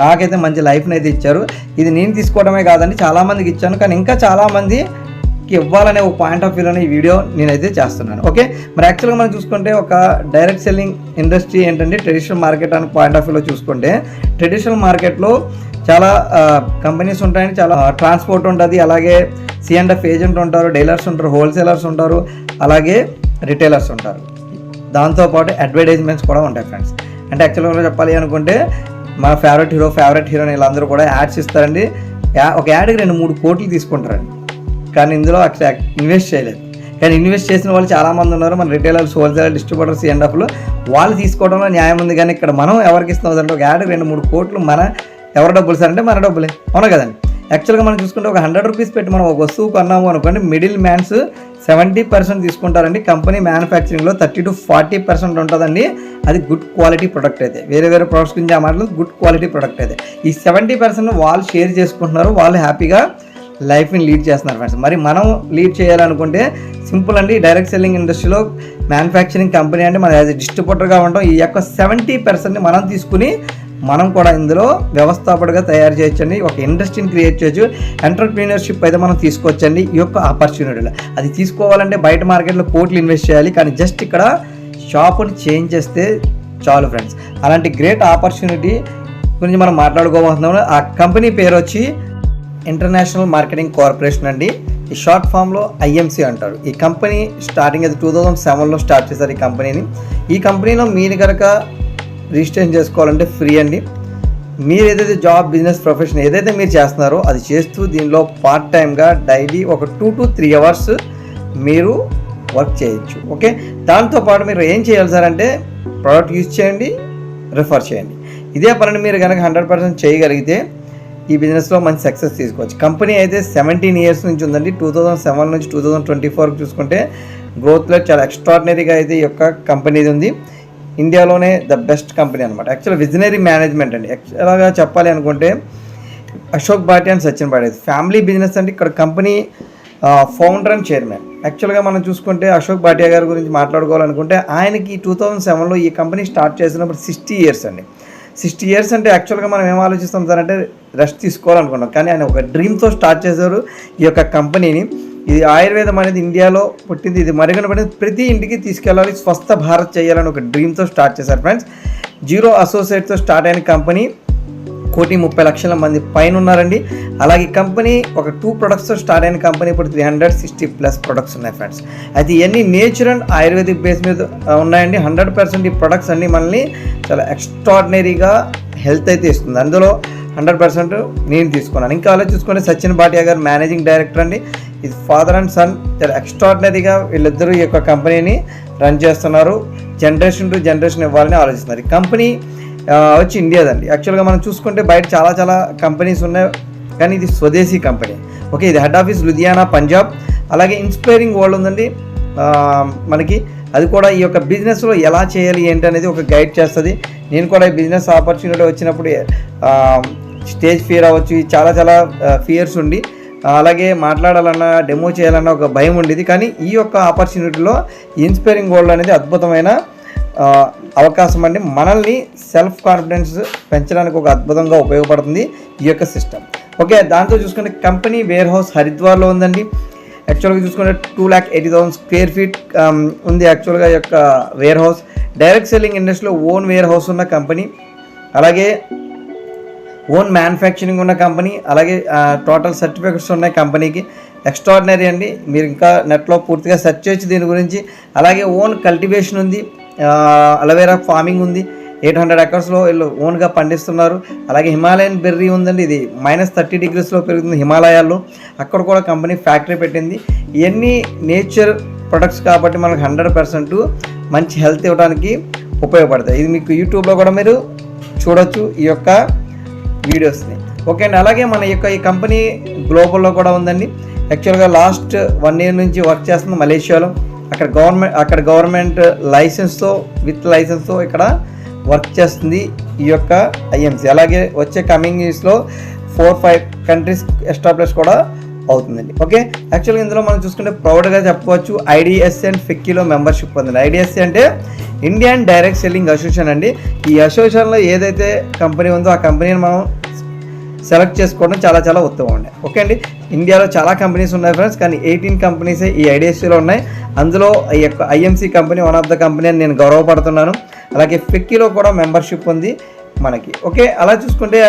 నాకైతే మంచి లైఫ్ని అయితే ఇచ్చారు. ఇది నేను తీసుకోవడమే కాదండి, చాలామందికి ఇచ్చాను. కానీ ఇంకా చాలామందికి ఇవ్వాలనే ఒక పాయింట్ ఆఫ్ వ్యూలోనే ఈ వీడియో నేనైతే చేస్తున్నాను. ఓకే, మరి యాక్చువల్గా మనం చూసుకుంటే ఒక డైరెక్ట్ సెల్లింగ్ ఇండస్ట్రీ ఏంటంటే ట్రెడిషనల్ మార్కెట్ అని పాయింట్ ఆఫ్ వ్యూలో చూసుకుంటే ట్రెడిషనల్ మార్కెట్లో చాలా కంపెనీస్ ఉంటాయండి, చాలా ట్రాన్స్పోర్ట్ ఉంటుంది, అలాగే C&F ఏజెంట్ ఉంటారు, డీలర్స్ ఉంటారు, హోల్సేలర్స్ ఉంటారు, అలాగే రిటైలర్స్ ఉంటారు. దాంతోపాటు అడ్వర్టైజ్మెంట్స్ కూడా ఉంటాయి ఫ్రెండ్స్. అంటే యాక్చువల్గా చెప్పాలి అనుకుంటే మన ఫేవరెట్ హీరోని వీళ్ళందరూ కూడా యాడ్స్ ఇస్తారండి. ఒక యాడ్కి 2-3 కోట్లు తీసుకుంటారండి, కానీ ఇందులో అక్కడ ఇన్వెస్ట్ చేయలేదు. కానీ ఇన్వెస్ట్ చేసిన వాళ్ళు చాలామంది ఉన్నారు. మన రిటైలర్స్, హోల్సేలర్, డిస్ట్రిబ్యూటర్స్, C&Fలు వాళ్ళు తీసుకోవడంలో న్యాయం ఉంది. కానీ ఇక్కడ మనం ఎవరికి ఇస్తున్నాం అంటే ఒక యాడ్కి 2-3 కోట్లు మన ఎవరి డబ్బులు సార్ అంటే మన డబ్బులే, అవునా కదండి. యాక్చువల్గా మనం చూసుకుంటే ఒక 100 రూపీస్ పెట్టి మనం ఒక వస్తువు కొన్నాము అనుకోండి, మిడిల్ మ్యాన్స్ 70% తీసుకుంటారండి. కంపెనీ మ్యానుఫ్యాక్చరింగ్లో 30-40% ఉంటుందండి. అది గుడ్ క్వాలిటీ ప్రొడక్ట్ అయితే, వేరే ప్రొడక్ట్స్ గురించి ఆ మాటలు గుడ్ క్వాలిటీ ప్రొడక్ట్ అయితే ఈ 70% వాళ్ళు షేర్ చేసుకుంటున్నారు, వాళ్ళు హ్యాపీగా లైఫ్ని లీడ్ చేస్తున్నారు ఫ్రెండ్స్. మరి మనం లీడ్ చేయాలనుకుంటే సింపుల్ అండి. డైరెక్ట్ సెల్లింగ్ ఇండస్ట్రీలో మ్యానుఫ్యాక్చరింగ్ కంపెనీ అంటే మనం యాజ్ డిస్ట్రిబ్యూటర్గా ఉంటాం. ఈ యొక్క 70%ని మనం తీసుకుని మనం కూడా ఇందులో వ్యవస్థాపకుడిగా తయారు చేయొచ్చండి. ఒక ఇండస్ట్రీని క్రియేట్ చేయొచ్చు. ఎంటర్ప్రీనర్షిప్ అయితే మనం తీసుకోవచ్చండి ఈ యొక్క ఆపర్చునిటీలో. అది తీసుకోవాలంటే బయట మార్కెట్లో కోట్లు ఇన్వెస్ట్ చేయాలి, కానీ జస్ట్ ఇక్కడ షాపుని చేంజ్ చేస్తే చాలు ఫ్రెండ్స్. అలాంటి గ్రేట్ ఆపర్చునిటీ గురించి మనం మాట్లాడుకోబోతున్నాము. ఆ కంపెనీ పేరు వచ్చి ఇంటర్నేషనల్ మార్కెటింగ్ కార్పొరేషన్ అండి. ఈ షార్ట్ ఫామ్లో IMC అంటారు. ఈ కంపెనీ స్టార్టింగ్ అయితే 2007లో స్టార్ట్ చేశారు ఈ కంపెనీని. ఈ కంపెనీలో మీరు కనుక రిజిస్ట్రేషన్ చేసుకోవాలంటే ఫ్రీ అండి. మీరు ఏదైతే జాబ్, బిజినెస్, ప్రొఫెషన్ ఏదైతే మీరు చేస్తున్నారో అది చేస్తూ దీనిలో పార్ట్ టైమ్గా డైలీ ఒక 2 to 3 అవర్స్ మీరు వర్క్ చేయొచ్చు. ఓకే, దాంతోపాటు మీరు ఏం చేయాలి సార్ అంటే ప్రోడక్ట్ యూజ్ చేయండి, రిఫర్ చేయండి. ఇదే పనిని మీరు కనుక 100% చేయగలిగితే ఈ బిజినెస్లో మంచి సక్సెస్ తీసుకోవచ్చు. కంపెనీ అయితే 17 years నుంచి ఉందండి. 2007 నుంచి 2024 చూసుకుంటే గ్రోత్లో చాలా ఎక్స్ట్రాడినరీగా అయితే ఈ యొక్క కంపెనీది ఉంది. ఇండియాలోనే ద బెస్ట్ కంపెనీ అనమాట. యాక్చువల్ విజనరీ మేనేజ్మెంట్ అండి. యాక్చువల్గా చెప్పాలి అనుకుంటే Ashok Bhatia and Sachin Bhatia family business అండి. ఇక్కడ కంపెనీ ఫౌండర్ అండ్ చైర్మన్. యాక్చువల్గా మనం చూసుకుంటే అశోక్ భాటియా గారి గురించి మాట్లాడుకోవాలనుకుంటే ఆయనకి 2007లో ఈ కంపెనీ స్టార్ట్ చేసినప్పుడు 60 years అండి. 60 years అంటే యాక్చువల్గా మనం ఏం ఆలోచిస్తాం సార్ అంటే రెస్ట్ తీసుకోవాలనుకున్నాం, కానీ ఆయన ఒక డ్రీమ్తో స్టార్ట్ చేశారు ఈ యొక్క కంపెనీని. ఇది ఆయుర్వేదం అనేది ఇండియాలో పుట్టింది, ఇది మరుగున పడింది, ప్రతి ఇంటికి తీసుకెళ్ళాలి, స్వస్థ భారత్ చేయాలని ఒక డ్రీమ్తో స్టార్ట్ చేశారు ఫ్రెండ్స్. 0 associateతో స్టార్ట్ అయిన కంపెనీ 1,30,00,000 మంది పైన ఉన్నారండి. అలాగే కంపెనీ ఒక 2 productsతో స్టార్ట్ అయిన కంపెనీ ఇప్పుడు 360+ products ఉన్నాయి ఫ్రెండ్స్. అయితే ఇవన్నీ నేచర్ అండ్ ఆయుర్వేదిక్ బేస్ మీద ఉన్నాయండి. 100% ఈ ప్రొడక్ట్స్ అన్నీ మనల్ని చాలా ఎక్స్ట్రాడినరీగా హెల్త్ అయితే ఇస్తుంది. అందులో 100% నేను తీసుకున్నాను. ఇంకా అలా చూసుకుంటే సచిన్ భాటియా గారు మేనేజింగ్ డైరెక్టర్ అండి. ఇది ఫాదర్ అండ్ సన్ చాలా ఎక్స్ట్రాడినరీగా వీళ్ళిద్దరూ ఈ యొక్క కంపెనీని రన్ చేస్తున్నారు. జనరేషన్ టు జనరేషన్ ఇవ్వాలని ఆలోచిస్తున్నారు. ఈ కంపెనీ వచ్చి ఇండియాదండి. యాక్చువల్గా మనం చూసుకుంటే బయట చాలా చాలా కంపెనీస్ ఉన్నాయి, కానీ ఇది స్వదేశీ కంపెనీ. ఓకే, ఇది హెడ్ ఆఫీస్ లుధియానా, పంజాబ్. అలాగే ఇన్స్పైరింగ్ వరల్డ్ ఉందండి మనకి. అది కూడా ఈ యొక్క బిజినెస్లో ఎలా చేయాలి ఏంటి అనేది ఒక గైడ్ చేస్తుంది. నేను కూడా ఈ బిజినెస్ ఆపర్చునిటీ వచ్చినప్పుడు స్టేజ్ ఫియర్ అవ్వచ్చు, చాలా చాలా ఫియర్స్ ఉండి, అలాగే మాట్లాడాలన్నా డెమో చేయాలన్నా ఒక భయం ఉండేది. కానీ ఈ యొక్క ఆపర్చునిటీలో ఇన్స్పైరింగ్ వరల్డ్ అనేది అద్భుతమైన అవకాశం అండి. మనల్ని సెల్ఫ్ కాన్ఫిడెన్స్ పెంచడానికి ఒక అద్భుతంగా ఉపయోగపడుతుంది ఈ యొక్క సిస్టమ్. ఓకే, దాంతో చూసుకుంటే కంపెనీ వేర్ హౌస్ హరిద్వార్లో ఉందండి. యాక్చువల్గా చూసుకుంటే 2,80,000 స్క్వేర్ ఫీట్ ఉంది యాక్చువల్గా ఈ యొక్క వేర్ హౌస్. డైరెక్ట్ సెల్లింగ్ ఇండస్ట్రీలో ఓన్ వేర్ హౌస్ ఉన్న కంపెనీ, అలాగే ఓన్ మ్యానుఫ్యాక్చరింగ్ ఉన్న కంపెనీ, అలాగే టోటల్ సర్టిఫికెట్స్ ఉన్నాయి కంపెనీకి. ఎక్స్ట్రాడినరీ అండి. మీరు ఇంకా నెట్లో పూర్తిగా సెర్చ్ చేయొచ్చు దీని గురించి. అలాగే ఓన్ కల్టివేషన్ ఉంది, అలోవెరా ఫార్మింగ్ ఉంది. 800 acres వీళ్ళు ఓన్గా పండిస్తున్నారు. అలాగే హిమాలయన్ బెర్రీ ఉందండి, ఇది -30 degrees పెరుగుతుంది హిమాలయాల్లో. అక్కడ కూడా కంపెనీ ఫ్యాక్టరీ పెట్టింది. ఇవన్నీ నేచర్ ప్రొడక్ట్స్ కాబట్టి మనకు 100% మంచి హెల్త్ ఇవ్వడానికి ఉపయోగపడతాయి. ఇది మీకు యూట్యూబ్లో కూడా మీరు చూడొచ్చు ఈ యొక్క వీడియోస్ని. ఓకే అండి. అలాగే మన యొక్క ఈ కంపెనీ గ్లోబల్లో కూడా ఉందండి. యాక్చువల్గా లాస్ట్ 1 year నుంచి వర్క్ చేస్తుంది మలేషియాలో. అక్కడ గవర్నమెంట్ లైసెన్స్తో విత్ లైసెన్స్తో ఇక్కడ వర్క్ చేస్తుంది ఈ యొక్క ఐఎంసీ. అలాగే వచ్చే కమింగ్ ఇయర్స్లో 4-5 countries ఎస్టాబ్లిష్ కూడా అవుతుందండి. ఓకే, యాక్చువల్గా ఇందులో మనం చూసుకుంటే ప్రౌడ్గా చెప్పుకోవచ్చు ఐడిఎస్సి అండ్ ఫిక్కీలో మెంబర్షిప్ పొందింది. ఐడిఎస్సి అంటే ఇండియన్ డైరెక్ట్ సెల్లింగ్ అసోసియేషన్ అండి. ఈ అసోసియేషన్లో ఏదైతే కంపెనీ ఉందో ఆ కంపెనీని మనం సెలెక్ట్ చేసుకోవడం చాలా ఉత్తమం అండి. ఓకే అండి. ఇండియాలో చాలా కంపెనీస్ ఉన్నాయి ఫ్రెండ్స్, కానీ 18 కంపెనీసే ఈ ఐడిఎస్సిలో ఉన్నాయి. అందులో ఈ యొక్క IMC company one of the company అని నేను గౌరవపడుతున్నాను. అలాగే ఫిక్కీలో కూడా మెంబర్షిప్ ఉంది మనకి. ఓకే, అలా చూసుకుంటే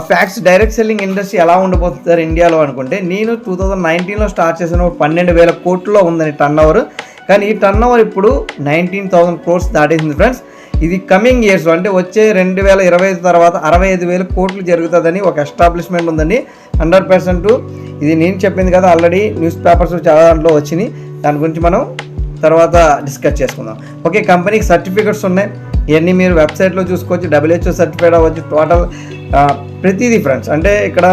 ఫ్యాక్ట్స్ డైరెక్ట్ సెల్లింగ్ ఇండస్ట్రీ ఎలా ఉండబోతుంది సార్ ఇండియాలో అనుకుంటే, నేను 2019లో స్టార్ట్ చేసిన 12,000 కోట్లలో ఉందని టర్న్ ఓవర్. కానీ ఈ టర్న్ ఓవర్ ఇప్పుడు 19,000 crores దాటేసింది ఫ్రెండ్స్. ఇది కమింగ్ ఇయర్స్ అంటే వచ్చే 2025 తర్వాత 65,000 కోట్లు జరుగుతుందని ఒక ఎస్టాబ్లిష్మెంట్ ఉందండి. 100% ఇది నేను చెప్పింది కదా, ఆల్రెడీ న్యూస్ పేపర్స్ చాలా దాంట్లో వచ్చినాయి. దాని గురించి మనం తర్వాత డిస్కస్ చేసుకుందాం. ఓకే, కంపెనీకి సర్టిఫికెట్స్ ఉన్నాయి, ఇవన్నీ మీరు వెబ్సైట్లో చూసుకోవచ్చు. WHO సర్టిఫైడ్ అవ్వచ్చు, టోటల్ ప్రతిదీ ఫ్రెండ్స్. అంటే ఇక్కడ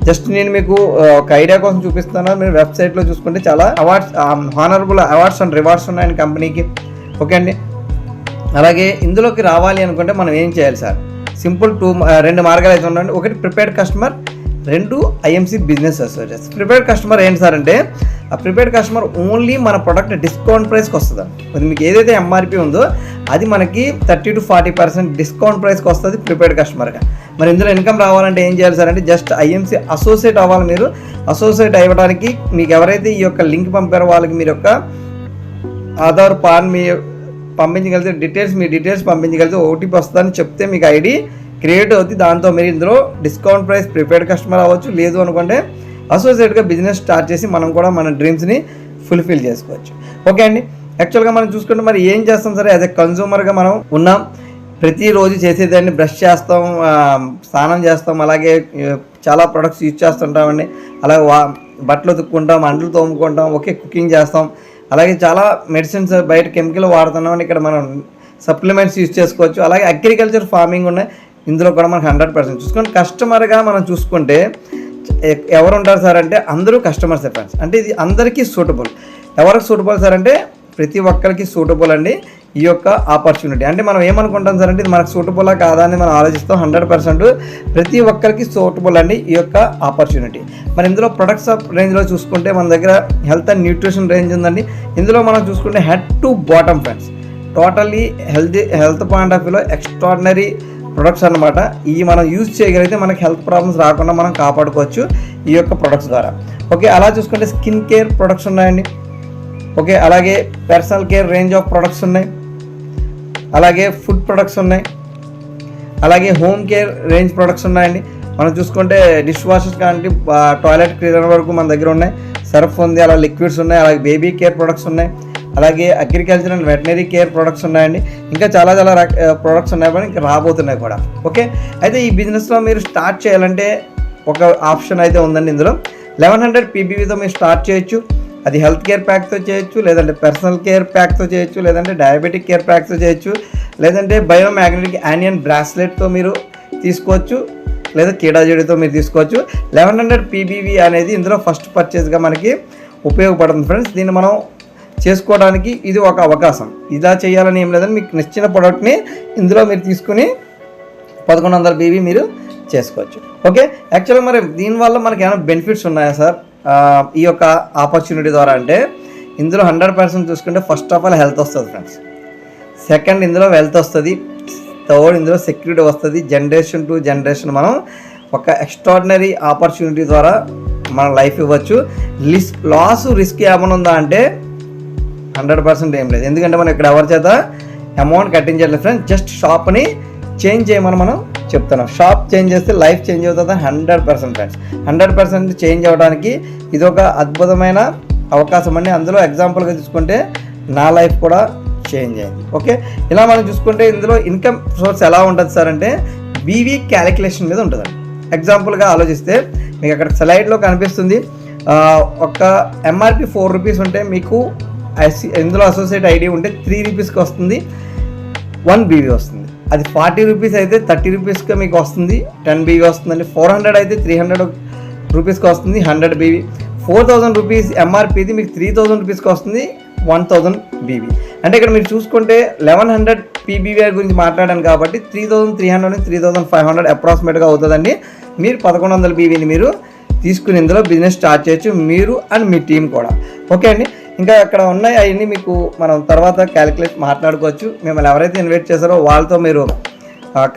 జస్ట్ నేను మీకు ఒక ఐడియా కోసం చూపిస్తున్నాను. మీరు వెబ్సైట్లో చూసుకుంటే చాలా awards, honourable awards and rewards ఉన్నాయండి కంపెనీకి. ఓకే అండి. అలాగే ఇందులోకి రావాలి అనుకుంటే మనం ఏం చేయాలి సార్? సింపుల్ 2 మార్గాలు అయితే ఉన్నాయండి. ఒకటి prepared customer, 2 IMC business associates. Prepared customer ఏంటి సార్ అంటే, ఆ ప్రిపేర్డ్ కస్టమర్ ఓన్లీ మన ప్రొడక్ట్ డిస్కౌంట్ ప్రైస్కి వస్తుంది. అది మీకు ఏదైతే ఎంఆర్పి ఉందో అది మనకి 30 to 40% డిస్కౌంట్ ప్రైస్కి వస్తుంది ప్రిపేర్డ్ కస్టమర్గా. మరి ఇందులో ఇన్కమ్ రావాలంటే ఏం చేయాలి సార్ అంటే, జస్ట్ ఐఎంసీ అసోసియేట్ అవ్వాలి. మీరు అసోసియేట్ అవ్వడానికి మీకు ఎవరైతే ఈ యొక్క లింక్ పంపారో వాళ్ళకి మీరు యొక్క ఆధార్, పాన్ మీ పంపించగలిగితే మీ డీటెయిల్స్ పంపించగలిగితే ఓటీపీ వస్తుందని చెప్తే మీకు ఐడి క్రియేట్ అవుతుంది. దాంతో మీరు ఇందులో డిస్కౌంట్ ప్రైస్ ప్రిపేర్డ్ కస్టమర్ అవ్వచ్చు. లేదు అనుకుంటే అసోసియేట్గా బిజినెస్ స్టార్ట్ చేసి మనం కూడా మన డ్రీమ్స్ని ఫుల్ఫిల్ చేసుకోవచ్చు. ఓకే అండి. యాక్చువల్గా మనం చూసుకుంటే మరి ఏం చేస్తాం సరే, యాజ్ ఎ కన్జ్యూమర్గా మనం ఉన్నాం. ప్రతిరోజు చేసేదాన్ని బ్రష్ చేస్తాం, స్నానం చేస్తాం, అలాగే చాలా ప్రొడక్ట్స్ యూజ్ చేస్తుంటామండి. అలాగే బట్టలు ఉతుక్కుంటాం, అంట్లు తోముకుంటాం, ఓకే, కుకింగ్ చేస్తాం. అలాగే చాలా మెడిసిన్స్ బయట కెమికల్ వాడుతున్నామని ఇక్కడ మనం సప్లిమెంట్స్ యూజ్ చేసుకోవచ్చు. అలాగే అగ్రికల్చర్ ఫార్మింగ్ ఉన్నాయి. ఇందులో కూడా మనకు 100% చూసుకొని కస్టమర్గా మనం చూసుకుంటే ఎవరు ఉంటారు సార్ అంటే అందరూ కస్టమర్స్ ఫ్రెండ్స్. అంటే ఇది అందరికీ సూటబుల్. ఎవరికి సూటబుల్ సార్ అంటే ప్రతి ఒక్కరికి సూటబుల్ అండి ఈ యొక్క ఆపర్చునిటీ. అంటే మనం ఏమనుకుంటాం సార్ అంటే ఇది మనకు సూటబుల్లా కాదా అని మనం ఆలోచిస్తాం. 100% ప్రతి ఒక్కరికి సూటబుల్ అండి ఈ యొక్క ఆపర్చునిటీ. మరి ఇందులో ప్రొడక్ట్స్ ఆఫ్ రేంజ్లో చూసుకుంటే మన దగ్గర హెల్త్ అండ్ న్యూట్రిషన్ రేంజ్ ఉందండి. ఇందులో మనం చూసుకుంటే head to bottom friends totally health point of వ్యూలో ఎక్స్ట్రాడినరీ ప్రొడక్ట్స్ అనమాట. ఇవి మనం యూజ్ చేయగలిగితే మనకి హెల్త్ ప్రాబ్లమ్స్ రాకుండా మనం కాపాడుకోవచ్చు ఈ యొక్క ప్రొడక్ట్స్ ద్వారా. ఓకే, అలా చూసుకుంటే స్కిన్ కేర్ ప్రొడక్ట్స్ ఉన్నాయండి. ఓకే, అలాగే personal care range of products ఉన్నాయి. అలాగే ఫుడ్ ప్రొడక్ట్స్ ఉన్నాయి. అలాగే హోమ్ కేర్ రేంజ్ ప్రొడక్ట్స్ ఉన్నాయండి. మనం చూసుకుంటే డిష్ వాషర్స్ కానీ టాయిలెట్ క్లీనర్ వరకు మన దగ్గర ఉన్నాయి. సర్ఫ్ ఉంది, అలా లిక్విడ్స్ ఉన్నాయి. అలాగే బేబీ కేర్ ప్రొడక్ట్స్ ఉన్నాయి. అలాగే agriculture and veterinary care products ఉన్నాయండి. ఇంకా చాలా ప్రొడక్ట్స్ ఉన్నాయి, కానీ ఇంకా రాబోతున్నాయి కూడా. ఓకే, అయితే ఈ బిజినెస్లో మీరు స్టార్ట్ చేయాలంటే ఒక ఆప్షన్ అయితే ఉందండి. ఇందులో 1100 PBVతో మీరు స్టార్ట్ చేయొచ్చు. అది హెల్త్ కేర్ ప్యాక్తో చేయొచ్చు, లేదంటే పర్సనల్ కేర్ ప్యాక్తో చేయొచ్చు, లేదంటే డయాబెటిక్ కేర్ ప్యాక్తో చేయొచ్చు, లేదంటే బయోమ్యాగ్నెటిక్ యానియన్ బ్రాస్లెట్తో మీరు తీసుకోవచ్చు, లేదా కీడాజోడితో మీరు తీసుకోవచ్చు. 1100 PBV అనేది ఇందులో ఫస్ట్ పర్చేస్గా మనకి ఉపయోగపడుతుంది ఫ్రెండ్స్. దీన్ని మనం చేసుకోవడానికి ఇది ఒక అవకాశం. ఇలా చేయాలని ఏం లేదని మీకు నచ్చిన ప్రోడక్ట్ని ఇందులో మీరు తీసుకుని 1100 BV మీరు చేసుకోవచ్చు. ఓకే, యాక్చువల్గా మరి దీనివల్ల మనకి ఏమైనా బెనిఫిట్స్ ఉన్నాయా సార్ ఈ యొక్క ఆపర్చునిటీ ద్వారా అంటే, ఇందులో 100% చూసుకుంటే ఫస్ట్ ఆఫ్ ఆల్ హెల్త్ వస్తుంది ఫ్రెండ్స్. సెకండ్ ఇందులో వెల్త్ వస్తుంది. థర్డ్ ఇందులో సెక్యూరిటీ వస్తుంది. జనరేషన్ టు జనరేషన్ మనం ఒక ఎక్స్ట్రాడినరీ ఆపర్చునిటీ ద్వారా మన లైఫ్ ఇవ్వచ్చు. రిస్క్ ఏమైనా ఉందా అంటే 100% ఏం లేదు. ఎందుకంటే మనం ఇక్కడ ఎవరి చేత అమౌంట్ కట్టించలేదు ఫ్రెండ్స్. జస్ట్ షాప్ని చేంజ్ చేయమని మనం చెప్తున్నాం. షాప్ చేంజ్ చేస్తే లైఫ్ చేంజ్ అవుతుంది 100% ఫ్రెండ్స్. 100% చేంజ్ అవ్వడానికి ఇది ఒక అద్భుతమైన అవకాశం అండి. అందులో ఎగ్జాంపుల్గా చూసుకుంటే నా లైఫ్ కూడా చేంజ్ అయింది. ఓకే, ఇలా మనం చూసుకుంటే ఇందులో ఇన్కమ్ సోర్స్ ఎలా ఉంటుంది సార్ అంటే బీవీ క్యాలిక్యులేషన్ మీద ఉంటుందండి. ఎగ్జాంపుల్గా ఆలోచిస్తే మీకు అక్కడ స్లైడ్లో కనిపిస్తుంది, ఒక ఎంఆర్పి 4 రూపీస్ ఉంటే మీకు ఇందులో అసోసియేట్ ఐడి ఉంటే 3 రూపీస్కి వస్తుంది, 1 బీవీ వస్తుంది. అది 40 రూపీస్ అయితే 30 రూపీస్కి మీకు వస్తుంది, 10 బీవీ వస్తుందండి. 400 అయితే 300 రూపీస్కి వస్తుంది, 100 బీవీ. 4000 రూపీస్ ఎంఆర్పీది మీకు 3000 రూపీస్కి వస్తుంది, 1000 బీవీ. అంటే ఇక్కడ మీరు చూసుకుంటే 1100 పీబీవీ గురించి మాట్లాడాను కాబట్టి 3300 నుంచి 3500 అప్రాక్సిమేట్గా అవుతుందండి. మీరు 1100 బీవీని మీరు తీసుకుని ఇందులో బిజినెస్ స్టార్ట్ చేయొచ్చు, మీరు అండ్ మీ టీం కూడా. ఓకే అండి, ఇంకా అక్కడ ఉన్నాయి అవన్నీ మీకు మనం తర్వాత క్యాలిక్యులేట్ మాట్లాడుకోవచ్చు. మిమ్మల్ని ఎవరైతే ఇన్వైట్ చేశారో వాళ్ళతో మీరు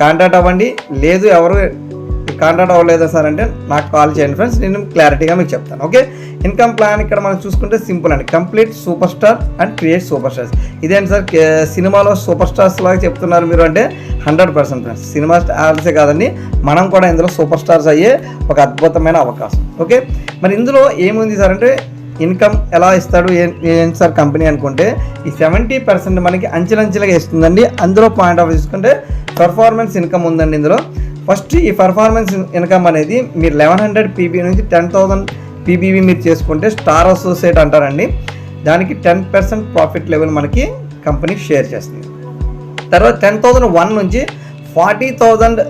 కాంటాక్ట్ అవ్వండి. లేదు ఎవరు కాంటాక్ట్ అవ్వలేదా సార్ అంటే నాకు కాల్ చేయండి ఫ్రెండ్స్, నేను క్లారిటీగా మీకు చెప్తాను. ఓకే, ఇన్కమ్ ప్లాన్ ఇక్కడ మనం చూసుకుంటే సింపుల్ అండి. Complete super star and create super stars. ఇదేంటి సార్ సినిమాలో సూపర్ స్టార్స్ లాగా చెప్తున్నారు మీరు అంటే 100% ఫ్రెండ్స్. సినిమా స్టార్సే కాదండి, మనం కూడా ఇందులో సూపర్ స్టార్స్ అయ్యే ఒక అద్భుతమైన అవకాశం. ఓకే, మరి ఇందులో ఏముంది సార్ అంటే ఇన్కమ్ ఎలా ఇస్తాడు ఏంటి సార్ కంపెనీ అనుకుంటే ఈ 70% మనకి అంచెలంచెలుగా ఇస్తుందండి. అందులో పాయింట్ ఆఫ్ చూసుకుంటే పర్ఫార్మెన్స్ ఇన్కమ్ ఉందండి. ఇందులో ఫస్ట్ ఈ పర్ఫార్మెన్స్ ఇన్కమ్ అనేది మీరు 1100 పీబీ నుంచి 10,000 పీబీవీ మీరు చేసుకుంటే స్టార్ అసోసియేట్ అంటారండి. దానికి 10% ప్రాఫిట్ లెవెల్ మనకి కంపెనీ షేర్ చేస్తుంది. తర్వాత 10,001 నుంచి 40,000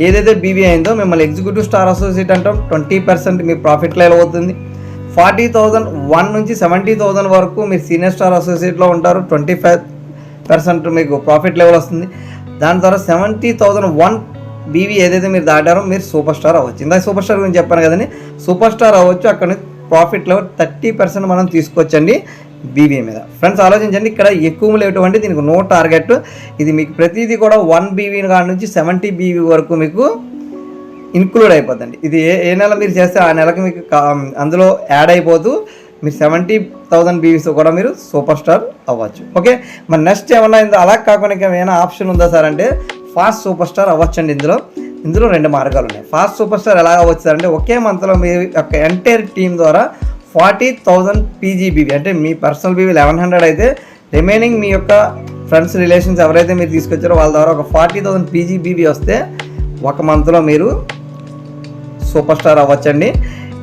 ఏదైతే బీవీ అయిందో మిమ్మల్ని ఎగ్జిక్యూటివ్ స్టార్ అసోసియేట్ అంటాం. 20% మీ ప్రాఫిట్ లెవెల్ అవుతుంది. 40,001 నుంచి 70,000 వరకు మీరు సీనియర్ స్టార్ అసోసియేట్లో ఉంటారు, 25% మీకు ప్రాఫిట్ లెవెల్ వస్తుంది. దాని ద్వారా 70,001 బీవీ ఏదైతే మీరు దాటారో మీరు సూపర్ స్టార్ అవ్వచ్చు. ఇందాక సూపర్ స్టార్ గురించి చెప్పాను కదండి, సూపర్ స్టార్ అవ్వచ్చు. అక్కడ నుంచి ప్రాఫిట్ లెవెల్ 30% మనం తీసుకోవచ్చండి బీవీ మీద. ఫ్రెండ్స్ ఆలోచించండి, ఇక్కడ ఎక్కువ లేవు అంటే దీనికి నో టార్గెట్. ఇది మీకు ప్రతిదీ కూడా 1 బీవీ కాడి నుంచి 70 బీవీ వరకు మీకు ఇన్క్లూడ్ అయిపోద్దండి. ఇది ఏ నెల మీరు చేస్తే ఆ నెలకు మీకు అందులో యాడ్ అయిపోతూ మీరు 70,000 బీవీస్ కూడా మీరు సూపర్ స్టార్ అవ్వచ్చు. ఓకే, మరి నెక్స్ట్ ఏమన్నా అలా కాకుండా ఏమైనా ఆప్షన్ ఉందా సార్ అంటే ఫాస్ట్ సూపర్ స్టార్ అవ్వచ్చండి. ఇందులో 2 మార్గాలు ఉన్నాయి. ఫాస్ట్ సూపర్ స్టార్ ఎలా అవ్వచ్చు సార్ అంటే ఒకే మంత్లో మీ యొక్క ఎంటైర్ టీం ద్వారా 40,000 పీజీబీవీ అంటే మీ పర్సనల్ బీవీ 1100 అయితే రిమైనింగ్ మీ యొక్క ఫ్రెండ్స్ రిలేషన్స్ ఎవరైతే మీరు తీసుకొచ్చారో వాళ్ళ ద్వారా ఒక 40,000 పీజీబీవీ వస్తే ఒక మంత్లో మీరు సూపర్ స్టార్ అవ్వచ్చండి.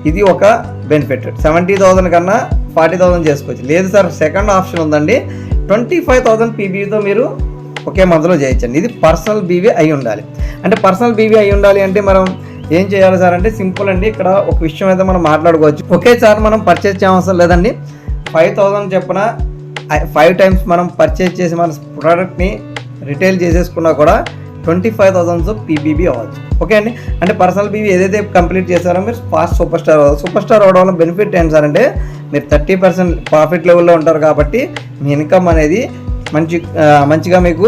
ఇది ఒక బెనిఫిట్. 70,000 కన్నా 40,000 చేసుకోవచ్చు. లేదు సార్ సెకండ్ ఆప్షన్ ఉందండి, 25,000 పీబీతో మీరు ఒకే మంత్లో చేయొచ్చండి. ఇది పర్సనల్ బీవీ అయి ఉండాలి. అంటే పర్సనల్ బీవీ అయి ఉండాలి అంటే మనం ఏం చేయాలి సార్ అంటే సింపుల్ అండి. ఇక్కడ ఒక విషయం అయితే మనం మాట్లాడుకోవచ్చు. ఒకే సార్ మనం పర్చేజ్ చేయవసరం లేదండి. 5,000 చెప్పిన 5 టైమ్స్ మనం పర్చేజ్ చేసి మన ప్రోడక్ట్ని రిటైల్ చేసేసుకున్నా కూడా 25,000 పీబీబీ అవ్వచ్చు. ఓకే అండి, అంటే పర్సనల్ బీవీ ఏదైతే కంప్లీట్ చేస్తారో మీరు ఫాస్ట్ సూపర్ స్టార్ అవ్వాలి. సూపర్ స్టార్ అవ్వడం వల్ల బెనిఫిట్ ఏంటి సార్ అంటే మీరు 30% ప్రాఫిట్ లెవెల్లో ఉంటారు కాబట్టి మీ ఇన్కమ్ అనేది మంచిగా మీకు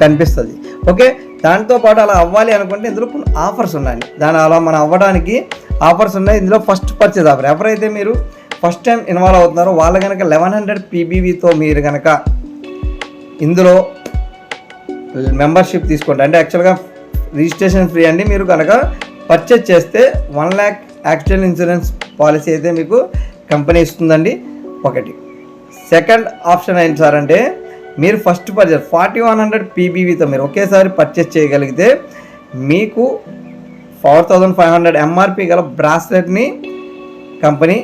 కనిపిస్తుంది. ఓకే, దాంతోపాటు అలా అవ్వాలి అనుకుంటే ఇందులో కొన్ని ఆఫర్స్ ఉన్నాయి. అలా మనం అవ్వడానికి ఆఫర్స్ ఉన్నాయి. ఇందులో ఫస్ట్ పర్చేజ్ ఆఫర్. ఎవరైతే మీరు ఫస్ట్ టైం ఇన్వాల్వ్ అవుతున్నారో వాళ్ళు కనుక 1100 పీబీవీతో మీరు కనుక ఇందులో మెంబర్షిప్ తీసుకుంటారు అంటే యాక్చువల్గా రిజిస్ట్రేషన్ ఫ్రీ అండి. మీరు కనుక పర్చేజ్ చేస్తే 1 lakh యాక్సిడెంట్ ఇన్సూరెన్స్ పాలసీ అయితే మీకు కంపెనీ ఇస్తుందండి. ఒకటి. సెకండ్ ఆప్షన్ ఏంటి సార్ అంటే మీరు ఫస్ట్ పర్చేజ్ 4100 పీబీవీతో మీరు ఒకేసారి పర్చేజ్ చేయగలిగితే మీకు 4,500 ఎంఆర్పీ గల బ్రాస్లెట్ని కంపెనీ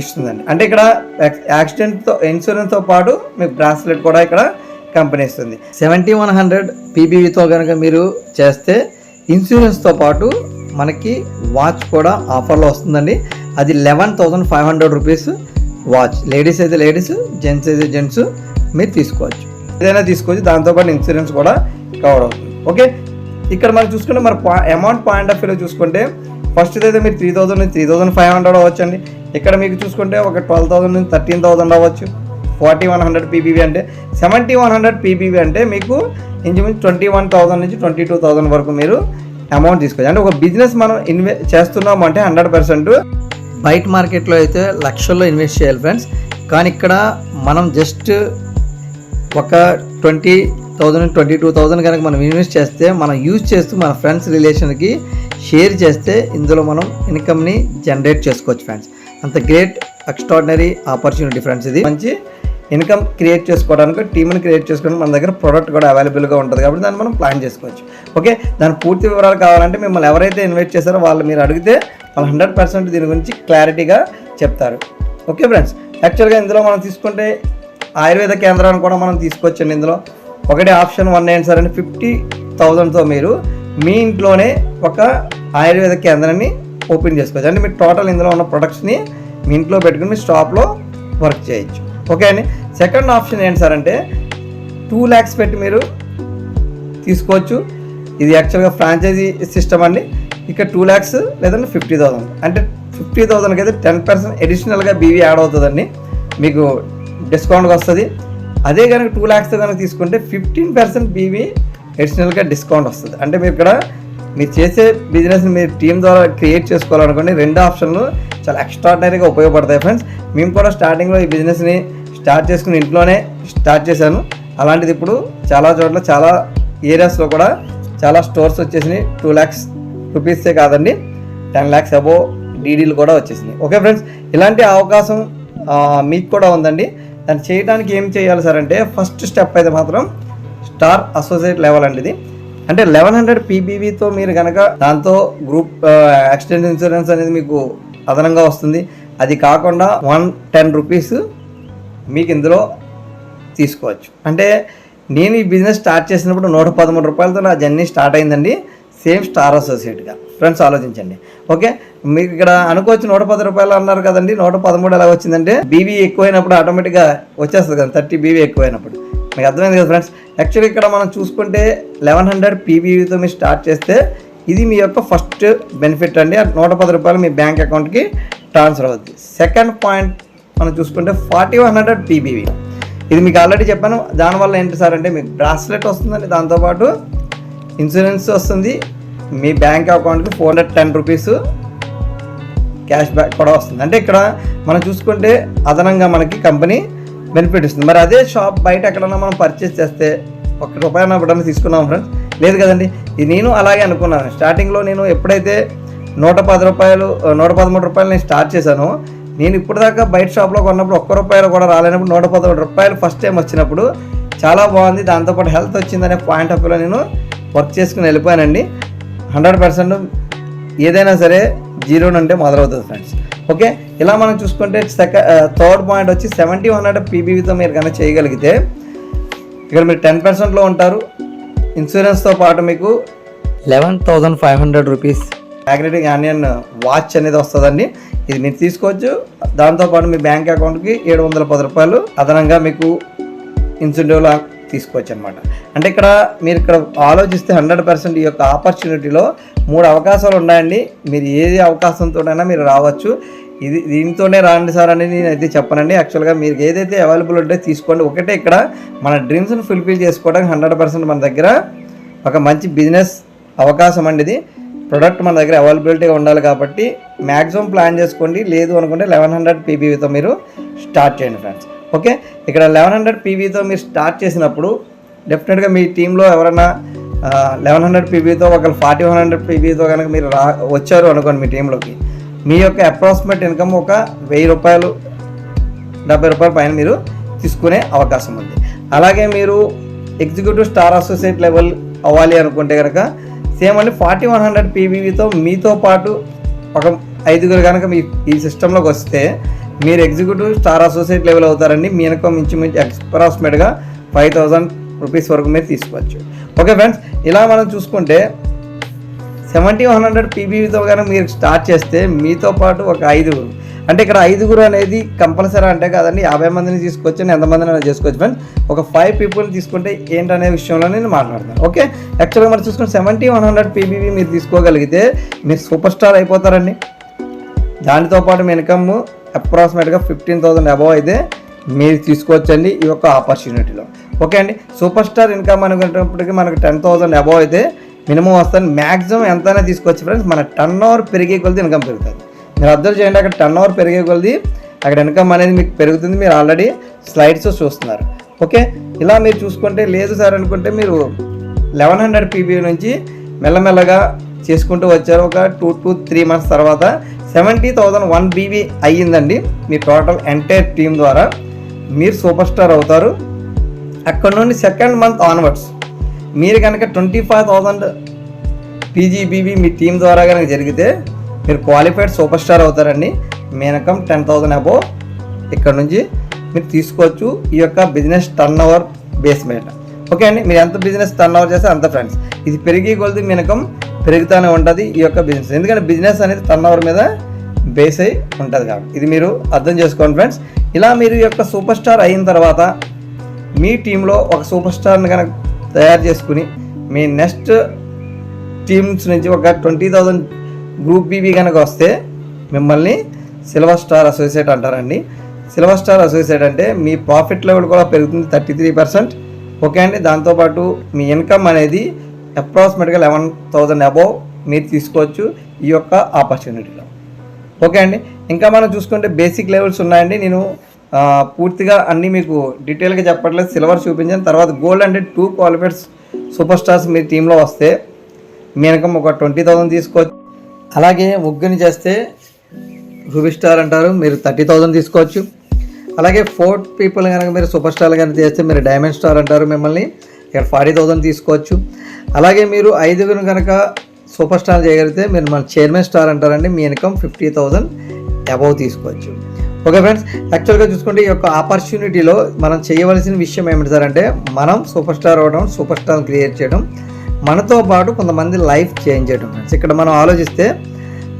ఇస్తుందండి. అంటే ఇక్కడ యాక్సిడెంట్తో ఇన్సూరెన్స్తో పాటు మీకు బ్రాస్లెట్ కూడా ఇక్కడ కంపెనీ ఇస్తుంది. 7100 పీబీవీతో కనుక మీరు చేస్తే ఇన్సూరెన్స్తో పాటు మనకి వాచ్ కూడా ఆఫర్లో వస్తుందండి. అది 11,500 రూపీస్ వాచ్. లేడీస్ అయితే లేడీస్, జెంట్స్ అయితే జెంట్స్ మీరు తీసుకోవచ్చు, ఏదైనా తీసుకోవచ్చు. దాంతోపాటు ఇన్సూరెన్స్ కూడా కవర్ అవుతుంది. ఓకే, ఇక్కడ మనం చూసుకుంటే మరి అమౌంట్ పాయింట్ ఆఫ్ వ్యూలో చూసుకుంటే ఫస్ట్ అయితే మీరు 3,000 నుంచి 3,500 అవ్వచ్చు అండి. ఇక్కడ మీకు చూసుకుంటే ఒక 12,000 నుంచి 13,000 అవ్వచ్చు. 4100 పీబీవీ అంటే 7100 పీబీవీ అంటే మీకు ఇంచుమించు 21,000 నుంచి 22,000 వరకు మీరు అమౌంట్ తీసుకోవచ్చు. అంటే ఒక బిజినెస్ మనం చేస్తున్నాము అంటే 100% బయట మార్కెట్లో అయితే లక్షల్లో ఇన్వెస్ట్ చేయాలి ఫ్రెండ్స్. కానీ ఇక్కడ మనం జస్ట్ ఒక 20,000 22,000 కనుక మనం ఇన్వెస్ట్ చేస్తే, మనం యూజ్ చేస్తూ మన ఫ్రెండ్స్ రిలేషన్కి షేర్ చేస్తే ఇందులో మనం ఇన్కమ్ని జనరేట్ చేసుకోవచ్చు ఫ్రెండ్స్. అంత గ్రేట్ ఎక్స్ట్రాడినరీ ఆపర్చునిటీ ఫ్రెండ్స్. ఇది మంచి ఇన్కమ్ క్రియేట్ చేసుకోవడానికి, టీమ్ని క్రియేట్ చేసుకోవడానికి మన దగ్గర ప్రోడక్ట్ కూడా అవైలబుల్గా ఉంటుంది కాబట్టి దాన్ని మనం ప్లాన్ చేసుకోవచ్చు. ఓకే, దాని పూర్తి వివరాలు కావాలంటే మిమ్మల్ని ఎవరైతే ఇన్వెస్ట్ చేస్తారో వాళ్ళు మీరు అడిగితే వాళ్ళు 100% దీని గురించి క్లారిటీగా చెప్తారు. ఓకే ఫ్రెండ్స్, యాక్చువల్గా ఇందులో మనం తీసుకుంటే ఆయుర్వేద కేంద్రాన్ని కూడా మనం తీసుకోవచ్చండి. ఇందులో ఒకటే ఆప్షన్ 1 ఏంటి సార్ అంటే 50,000తో మీరు మీ ఇంట్లోనే ఒక ఆయుర్వేద కేంద్రాన్ని ఓపెన్ చేసుకోవచ్చు. అంటే మీరు టోటల్ ఇందులో ఉన్న ప్రొడక్ట్స్ని మీ ఇంట్లో పెట్టుకుని మీ స్టాప్లో వర్క్ చేయొచ్చు. ఓకే అండి. సెకండ్ ఆప్షన్ ఏంటి సార్ అంటే 2 lakhs పెట్టి మీరు తీసుకోవచ్చు. ఇది యాక్చువల్గా ఫ్రాంచైజీ సిస్టమ్ అండి. ఇక్కడ 2 lakhs లేదంటే 50,000 అంటే 50,000కి అయితే 10% అడిషనల్గా బీవీ యాడ్ అవుతుందండి, మీకు డిస్కౌంట్గా వస్తుంది. అదే కనుక 2 lakhs కనుక తీసుకుంటే 15% బీవీ అడిషనల్గా డిస్కౌంట్ వస్తుంది. అంటే మీరు ఇక్కడ మీరు చేసే బిజినెస్ని మీరు టీం ద్వారా క్రియేట్ చేసుకోవాలనుకోండి, 2 ఆప్షన్లు చాలా ఎక్స్ట్రాడినరీగా ఉపయోగపడతాయి ఫ్రెండ్స్. మేము కూడా స్టార్టింగ్లో ఈ బిజినెస్ని స్టార్ట్ చేసుకుని ఇంట్లోనే స్టార్ట్ చేశాను. అలాంటిది ఇప్పుడు చాలా చోట్ల చాలా ఏరియాస్లో కూడా చాలా స్టోర్స్ వచ్చేసినాయి. 2 lakhs రూపీసే కాదండి, 10 lakhs అబోవ్ డీడీలు కూడా వచ్చేసినాయి. ఓకే ఫ్రెండ్స్, ఇలాంటి అవకాశం మీకు కూడా ఉందండి. దాన్ని చేయడానికి ఏం చేయాలి సార్ అంటే ఫస్ట్ స్టెప్ అయితే మాత్రం స్టార్ అసోసియేట్ లెవెల్ అండి. ఇది అంటే 1100 పీబీవీతో మీరు కనుక దాంతో గ్రూప్ యాక్సిడెంట్ ఇన్సూరెన్స్ అనేది మీకు అదనంగా వస్తుంది. అది కాకుండా 110 రూపీస్ మీకు ఇందులో తీసుకోవచ్చు. అంటే నేను ఈ బిజినెస్ స్టార్ట్ చేసినప్పుడు 113 రూపాయలతో నా జర్నీ స్టార్ట్ అయిందండి, సేమ్ స్టార్ అసోసియేట్గా. ఫ్రెండ్స్ ఆలోచించండి. ఓకే, మీకు ఇక్కడ అనుకోవచ్చు 110 రూపాయలు అన్నారు కదండి, 113 ఎలా వచ్చిందంటే బీవీ ఎక్కువైనప్పుడు ఆటోమేటిక్గా వచ్చేస్తుంది కదా, 30 బీవీ ఎక్కువైనప్పుడు. మీకు అర్థమైంది కదా ఫ్రెండ్స్. యాక్చువల్లీ ఇక్కడ మనం చూసుకుంటే 1100 పీబీవీతో మీరు స్టార్ట్ చేస్తే ఇది మీ యొక్క ఫస్ట్ బెనిఫిట్ అండి. 110 రూపాయలు మీ బ్యాంక్ అకౌంట్కి ట్రాన్స్ఫర్ అవుతుంది. సెకండ్ పాయింట్ మనం చూసుకుంటే 4100 పీబీవీ. ఇది మీకు ఆల్రెడీ చెప్పాను. దానివల్ల ఏంటి సార్ అంటే మీకు బ్రాస్లెట్ వస్తుందండి, దాంతోపాటు ఇన్సూరెన్స్ వస్తుంది, మీ బ్యాంక్ అకౌంట్కి 410 రూపీస్ క్యాష్ బ్యాక్ కూడా వస్తుంది. అంటే ఇక్కడ మనం చూసుకుంటే అదనంగా మనకి కంపెనీ బెనిఫిట్ ఇస్తుంది. మరి అదే షాప్ బయట ఎక్కడన్నా మనం పర్చేస్ చేస్తే ₹1 ఎప్పుడన్నా తీసుకున్నాం ఫ్రెండ్స్, లేదు కదండి. ఇది నేను అలాగే అనుకున్నాను. స్టార్టింగ్లో నేను ఎప్పుడైతే 110 రూపాయలు 113 రూపాయలు నేను స్టార్ట్ చేశానో, నేను ఇప్పుడు దాకా బయట షాప్లో కొన్నప్పుడు ₹1 కూడా రాలేనప్పుడు 113 రూపాయలు ఫస్ట్ టైం వచ్చినప్పుడు చాలా బాగుంది, దాంతోపాటు హెల్త్ వచ్చిందనే పాయింట్ ఆఫ్ వ్యూలో నేను వర్క్ చేసుకుని వెళ్ళిపోయానండి. 100% ఏదైనా సరే జీరో నుండే మొదలవుతుంది ఫ్రెండ్స్. ఓకే, ఇలా మనం చూసుకుంటే థర్డ్ పాయింట్ వచ్చి 7100 పీబీవీతో మీరు కనుక చేయగలిగితే ఇక్కడ మీరు 10%లో ఉంటారు. ఇన్సూరెన్స్తో పాటు మీకు 11,500 రూపీస్ మ్యాగ్నెటిక్ యానియన్ వాచ్ అనేది వస్తుందండి. ఇది మీరు తీసుకోవచ్చు. దాంతోపాటు మీ బ్యాంక్ అకౌంట్కి 710 రూపాయలు అదనంగా మీకు ఇన్సెంటివ్లా తీసుకోవచ్చు అనమాట. అంటే ఇక్కడ మీరు ఇక్కడ ఆలోచిస్తే 100% ఈ యొక్క ఆపర్చునిటీలో 3 అవకాశాలు ఉన్నాయండి. మీరు ఏది అవకాశంతోనైనా మీరు రావచ్చు. దీంతోనే రాండి సార్ అని నేను అయితే చెప్పనండి. యాక్చువల్గా మీరు ఏదైతే అవైలబుల్ ఉంటే తీసుకోండి. ఒకటే ఇక్కడ మన డ్రీమ్స్ని ఫుల్ఫిల్ చేసుకోవడానికి 100% మన దగ్గర ఒక మంచి బిజినెస్ అవకాశం అండి. ఇది ప్రొడక్ట్ మన దగ్గర అవైలబిలిటీగా ఉండాలి కాబట్టి మ్యాక్సిమం ప్లాన్ చేసుకోండి. లేదు అనుకుంటే 1100 పీబీవీతో మీరు స్టార్ట్ చేయండి ఫ్రెండ్స్. ఓకే, ఇక్కడ 1100 పీబీతో మీరు స్టార్ట్ చేసినప్పుడు డెఫినెట్గా మీ టీంలో ఎవరైనా 1100 పీబీతో ఒకరు 4100 పీబీతో కనుక మీరు వచ్చారు అనుకోండి, మీ టీంలోకి మీ యొక్క అప్రాక్సిమేట్ ఇన్కమ్ ఒక 1000 రూపాయలు 70 రూపాయల పైన మీరు తీసుకునే అవకాశం ఉంది. అలాగే మీరు ఎగ్జిక్యూటివ్ స్టార్ అసోసియేట్ లెవెల్ అవ్వాలి అనుకుంటే కనుక సేమ్ అండి 4100 పీబీవీతో మీతో పాటు ఒక 5గురు కనుక మీ ఈ సిస్టంలోకి వస్తే మీరు ఎగ్జిక్యూటివ్ స్టార్ అసోసియేట్ లెవెల్ అవుతారండి. మీ ఇన్కమ్ ఇంచుమించు అప్రాక్సిమేట్గా 5000 రూపీస్ వరకు మీరు తీసుకోవచ్చు. ఓకే ఫ్రెండ్స్, ఇలా మనం చూసుకుంటే 7100 పీబీవీతో కనుక మీరు స్టార్ట్ చేస్తే మీతో పాటు ఒక 5గురు, అంటే ఇక్కడ 5గురు అనేది కంపల్సరీ అంటే కాదండి, 50 మందిని తీసుకోవచ్చు, ఎంతమందిని చేసుకోవచ్చు ఫ్రెండ్స్. ఒక 5 పీపుల్ని తీసుకుంటే ఏంటనే విషయంలో నేను మాట్లాడతాను. ఓకే, యాక్చువల్గా మనం చూసుకుంటే 7100 పీబీవీ మీరు తీసుకోగలిగితే మీరు సూపర్ స్టార్ అయిపోతారండి. దానితో పాటు మీ ఇన్కమ్ అప్రాక్సిమేట్గా 15,000 అబవ్ అయితే మీరు తీసుకోవచ్చండి ఈ యొక్క ఆపర్చునిటీలో. ఓకే అండి, సూపర్ స్టార్ ఇన్కమ్ అనుకునేటప్పటికి మనకు 10,000 అబవ్ అయితే మినిమం వస్తుంది. మ్యాక్సిమం ఎంతైనా తీసుకోవచ్చు ఫ్రెండ్స్. మన టర్న్ ఓవర్ పెరిగే కొద్ది ఇన్కమ్ పెరుగుతుంది. మీరు అబ్జర్వ్ చేయండి, అక్కడ టర్న్ ఓవర్ పెరిగే కొలది అక్కడ ఇన్కమ్ అనేది మీకు పెరుగుతుంది. మీరు ఆల్రెడీ స్లైడ్స్ చూస్తున్నారు. ఓకే, ఇలా మీరు చూసుకుంటే లేదు సార్ అనుకుంటే మీరు 1100 PB నుంచి మెల్లమెల్లగా చేసుకుంటూ వచ్చారు. ఒక 2 to 3 months తర్వాత 70,001 BB అయ్యిందండి. మీ టోటల్ ఎంటైర్ టీమ్ ద్వారా మీరు సూపర్ స్టార్ అవుతారు. అక్కడ నుండి సెకండ్ మంత్ ఆన్వర్డ్స్ మీరు కనుక 25,000 PGBB మీ టీం ద్వారా కనుక జరిగితే మీరు క్వాలిఫైడ్ సూపర్ స్టార్ అవుతారండి. మీ ఇన్కమ్ 10,000 అబోవ్ ఇక్కడ నుంచి మీరు తీసుకోవచ్చు. ఈ యొక్క బిజినెస్ టర్న్ ఓవర్ బేస్ మీద. ఓకే అండి, మీరు ఎంత బిజినెస్ టర్న్ ఓవర్ చేస్తే అంత ఫ్రెండ్స్. ఇది పెరిగి కొలది మీ ఇన్కమ్ పెరుగుతూనే ఉంటుంది ఈ యొక్క బిజినెస్. ఎందుకంటే బిజినెస్ అనేది టర్న్ ఓవర్ మీద బేస్ అయి ఉంటుంది కాబట్టి ఇది మీరు అర్థం చేసుకోండి ఫ్రెండ్స్. ఇలా మీరు ఈ యొక్క సూపర్ స్టార్ అయిన తర్వాత మీ టీంలో ఒక సూపర్ స్టార్ని కనుక తయారు చేసుకుని మీ నెక్స్ట్ టీమ్స్ నుంచి ఒక 20,000 గ్రూప్ బీబీ కనుక వస్తే మిమ్మల్ని సిల్వర్ స్టార్ అసోసియేట్ అంటారండి. సిల్వర్ స్టార్ అసోసియేట్ అంటే మీ ప్రాఫిట్ లెవెల్ కూడా పెరుగుతుంది 33%. ఓకే అండి, దాంతోపాటు మీ ఇన్కమ్ అనేది అప్రాక్సిమేట్గా 11,000 అబోవ్ మీరు తీసుకోవచ్చు ఈ యొక్క ఆపర్చునిటీలో. ఓకే అండి, ఇంకా మనం చూసుకుంటే బేసిక్ లెవెల్స్ ఉన్నాయండి. నేను పూర్తిగా అన్నీ మీకు డీటెయిల్గా చెప్పట్లేదు, సిల్వర్ చూపించాను. తర్వాత గోల్డ్ అంటే 2 క్వాలిఫైడ్ సూపర్ స్టార్స్ మీ టీంలో వస్తే మీ ఇన్కమ్ ఒక 20,000 తీసుకోవచ్చు. అలాగే ముగ్గురిని చేస్తే రూబీ స్టార్ అంటారు, మీరు 30,000 తీసుకోవచ్చు. అలాగే 4 people కనుక మీరు సూపర్ స్టార్ కనుక చేస్తే మీరు డైమండ్ స్టార్ అంటారు, మిమ్మల్ని ఇక్కడ 40,000 తీసుకోవచ్చు. అలాగే మీరు 5 కనుక సూపర్ స్టార్ చేయగలిగితే మీరు మన చైర్మన్ స్టార్ అంటారండి, మీ ఇన్కమ్ 50,000 అబోవ్ తీసుకోవచ్చు. ఓకే ఫ్రెండ్స్, యాక్చువల్గా చూసుకుంటే ఈ యొక్క ఆపర్చునిటీలో మనం చేయవలసిన విషయం ఏమిటి సార్ అంటే మనం సూపర్ స్టార్ అవ్వడం, సూపర్ స్టార్ క్రియేట్ చేయడం, మనతో పాటు కొంతమంది లైఫ్ చేంజ్ చేయడం ఫ్రెండ్స్. ఇక్కడ మనం ఆలోచిస్తే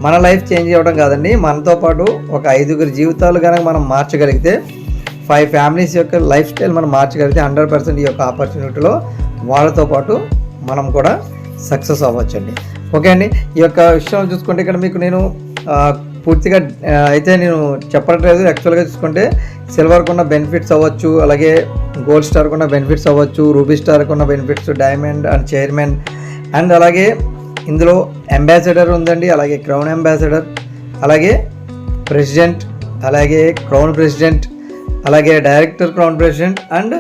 మన లైఫ్ చేంజ్ అవ్వడం కాదండి, మనతో పాటు ఒక 5 జీవితాలు కనుక మనం మార్చగలిగితే 5 families యొక్క లైఫ్ స్టైల్ మనం మార్చగలిగితే 100% ఈ యొక్క ఆపర్చునిటీలో వాళ్ళతో పాటు మనం కూడా సక్సెస్ అవ్వచ్చండి. ఓకే అండి, ఈ యొక్క విషయం చూసుకుంటే ఇక్కడ మీకు నేను పూర్తిగా అయితే నేను చెప్పట్లేదు. యాక్చువల్గా చూసుకుంటే సిల్వర్కు ఉన్న బెనిఫిట్స్ అవ్వచ్చు, అలాగే గోల్డ్ స్టార్కు ఉన్న బెనిఫిట్స్ అవ్వచ్చు, రూబీ స్టార్కు ఉన్న benefits, diamond and chairman and అలాగే ఇందులో అంబాసిడర్ ఉందండి, అలాగే క్రౌన్ అంబాసిడర్, అలాగే ప్రెసిడెంట్, అలాగే క్రౌన్ ప్రెసిడెంట్, అలాగే director crown president and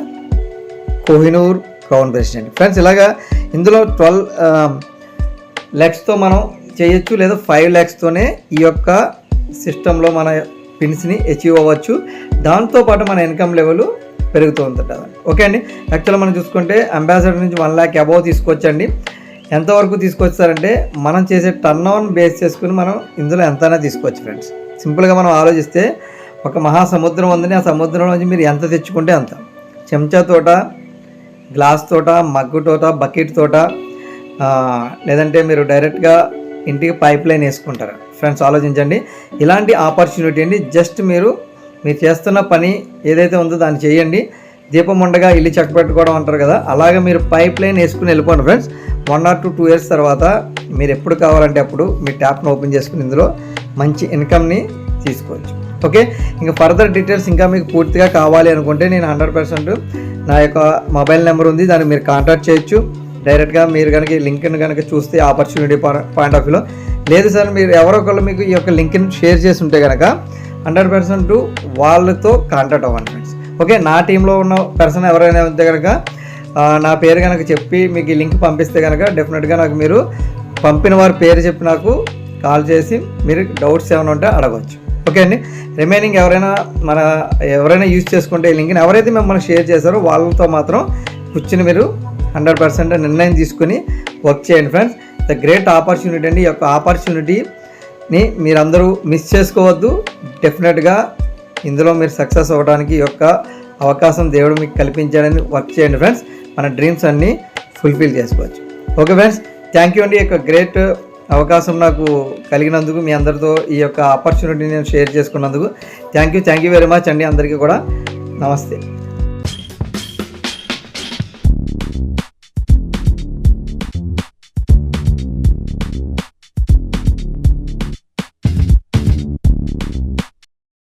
Kohinoor crown president friends. ఇలాగా ఇందులో 12 lakhsతో మనం చేయొచ్చు, లేదా 5 lakhstోనే ఈ యొక్క సిస్టంలో మన పిన్స్ని అచీవ్ అవ్వచ్చు. దాంతోపాటు మన ఇన్కమ్ లెవెల్ పెరుగుతూ ఉంటుంది. ఓకే అండి, యాక్చువల్గా మనం చూసుకుంటే అంబాసిడర్ నుంచి 1 lakh అబోవ్ తీసుకొచ్చండి. ఎంతవరకు తీసుకొచ్చారంటే మనం చేసే టర్న్ ఓవర్ బేస్ చేసుకుని మనం ఇందులో ఎంతైనా తీసుకోవచ్చు ఫ్రెండ్స్. సింపుల్గా మనం ఆలోచిస్తే ఒక మహాసముద్రం ఉందని, ఆ సముద్రం నుంచి మీరు ఎంత తెచ్చుకుంటే అంత. చెంచా తోట, గ్లాస్ తోట, మగ్గు తోట, బకెట్ తోట, లేదంటే మీరు డైరెక్ట్గా ఇంటికి పైప్ లైన్ వేసుకుంటారు ఫ్రెండ్స్. ఆలోచించండి, ఇలాంటి ఆపర్చునిటీ అండి. జస్ట్ మీరు చేస్తున్న పని ఏదైతే ఉందో దాన్ని చేయండి. దీపం ఉండగా ఇల్లు చక్క పెట్టుకోవడం అంటారు కదా, అలాగే మీరు పైప్ లైన్ వేసుకుని వెళ్ళిపోండి ఫ్రెండ్స్. 1 or 2 years తర్వాత మీరు ఎప్పుడు కావాలంటే అప్పుడు మీ ట్యాప్ను ఓపెన్ చేసుకుని ఇందులో మంచి ఇన్కమ్ని తీసుకోవచ్చు. ఓకే, ఇంకా ఫర్దర్ డీటెయిల్స్ ఇంకా మీకు పూర్తిగా కావాలి అనుకుంటే నేను 100% నా యొక్క మొబైల్ నెంబర్ ఉంది, దాన్ని మీరు కాంటాక్ట్ చేయొచ్చు. డైరెక్ట్గా మీరు కనుక ఈ లింక్ని కనుక చూస్తే ఆపర్చునిటీ పాయింట్ ఆఫ్ వ్యూలో, లేదు సార్ మీరు ఎవరో ఒకళ్ళు మీకు ఈ యొక్క లింక్ని షేర్ చేసి ఉంటే కనుక 100% వాళ్ళతో కాంటాక్ట్ అవ్వండి ఫ్రెండ్స్. ఓకే, నా టీంలో ఉన్న పర్సన్ ఎవరైనా ఉంటే కనుక నా పేరు కనుక చెప్పి మీకు ఈ లింక్ పంపిస్తే కనుక డెఫినెట్గా నాకు మీరు పంపిన వారి పేరు చెప్పి నాకు కాల్ చేసి మీరు డౌట్స్ ఏమైనా ఉంటే అడగవచ్చు. ఓకే అండి, రిమైనింగ్ ఎవరైనా యూజ్ చేసుకుంటే ఈ లింక్ని ఎవరైతే మిమ్మల్ని షేర్ చేశారో వాళ్ళతో మాత్రం కూర్చుని మీరు 100% నిర్ణయం తీసుకుని వర్క్ చేయండి ఫ్రెండ్స్. ద గ్రేట్ ఆపర్చునిటీ అండి. ఈ యొక్క ఆపర్చునిటీని మీరందరూ మిస్ చేసుకోవద్దు. డెఫినెట్గా ఇందులో మీరు సక్సెస్ అవ్వడానికి ఈ యొక్క అవకాశం దేవుడు మీకు కల్పించాడని వర్క్ చేయండి ఫ్రెండ్స్. మన డ్రీమ్స్ అన్నీ ఫుల్ఫిల్ చేసుకోవచ్చు. ఓకే ఫ్రెండ్స్, థ్యాంక్ యూ అండి. ఈ యొక్క గ్రేట్ అవకాశం నాకు కలిగినందుకు, మీ అందరితో ఈ యొక్క ఆపర్చునిటీని నేను షేర్ చేసుకున్నందుకు థ్యాంక్ యూ వెరీ మచ్ అండి. అందరికీ కూడా నమస్తే.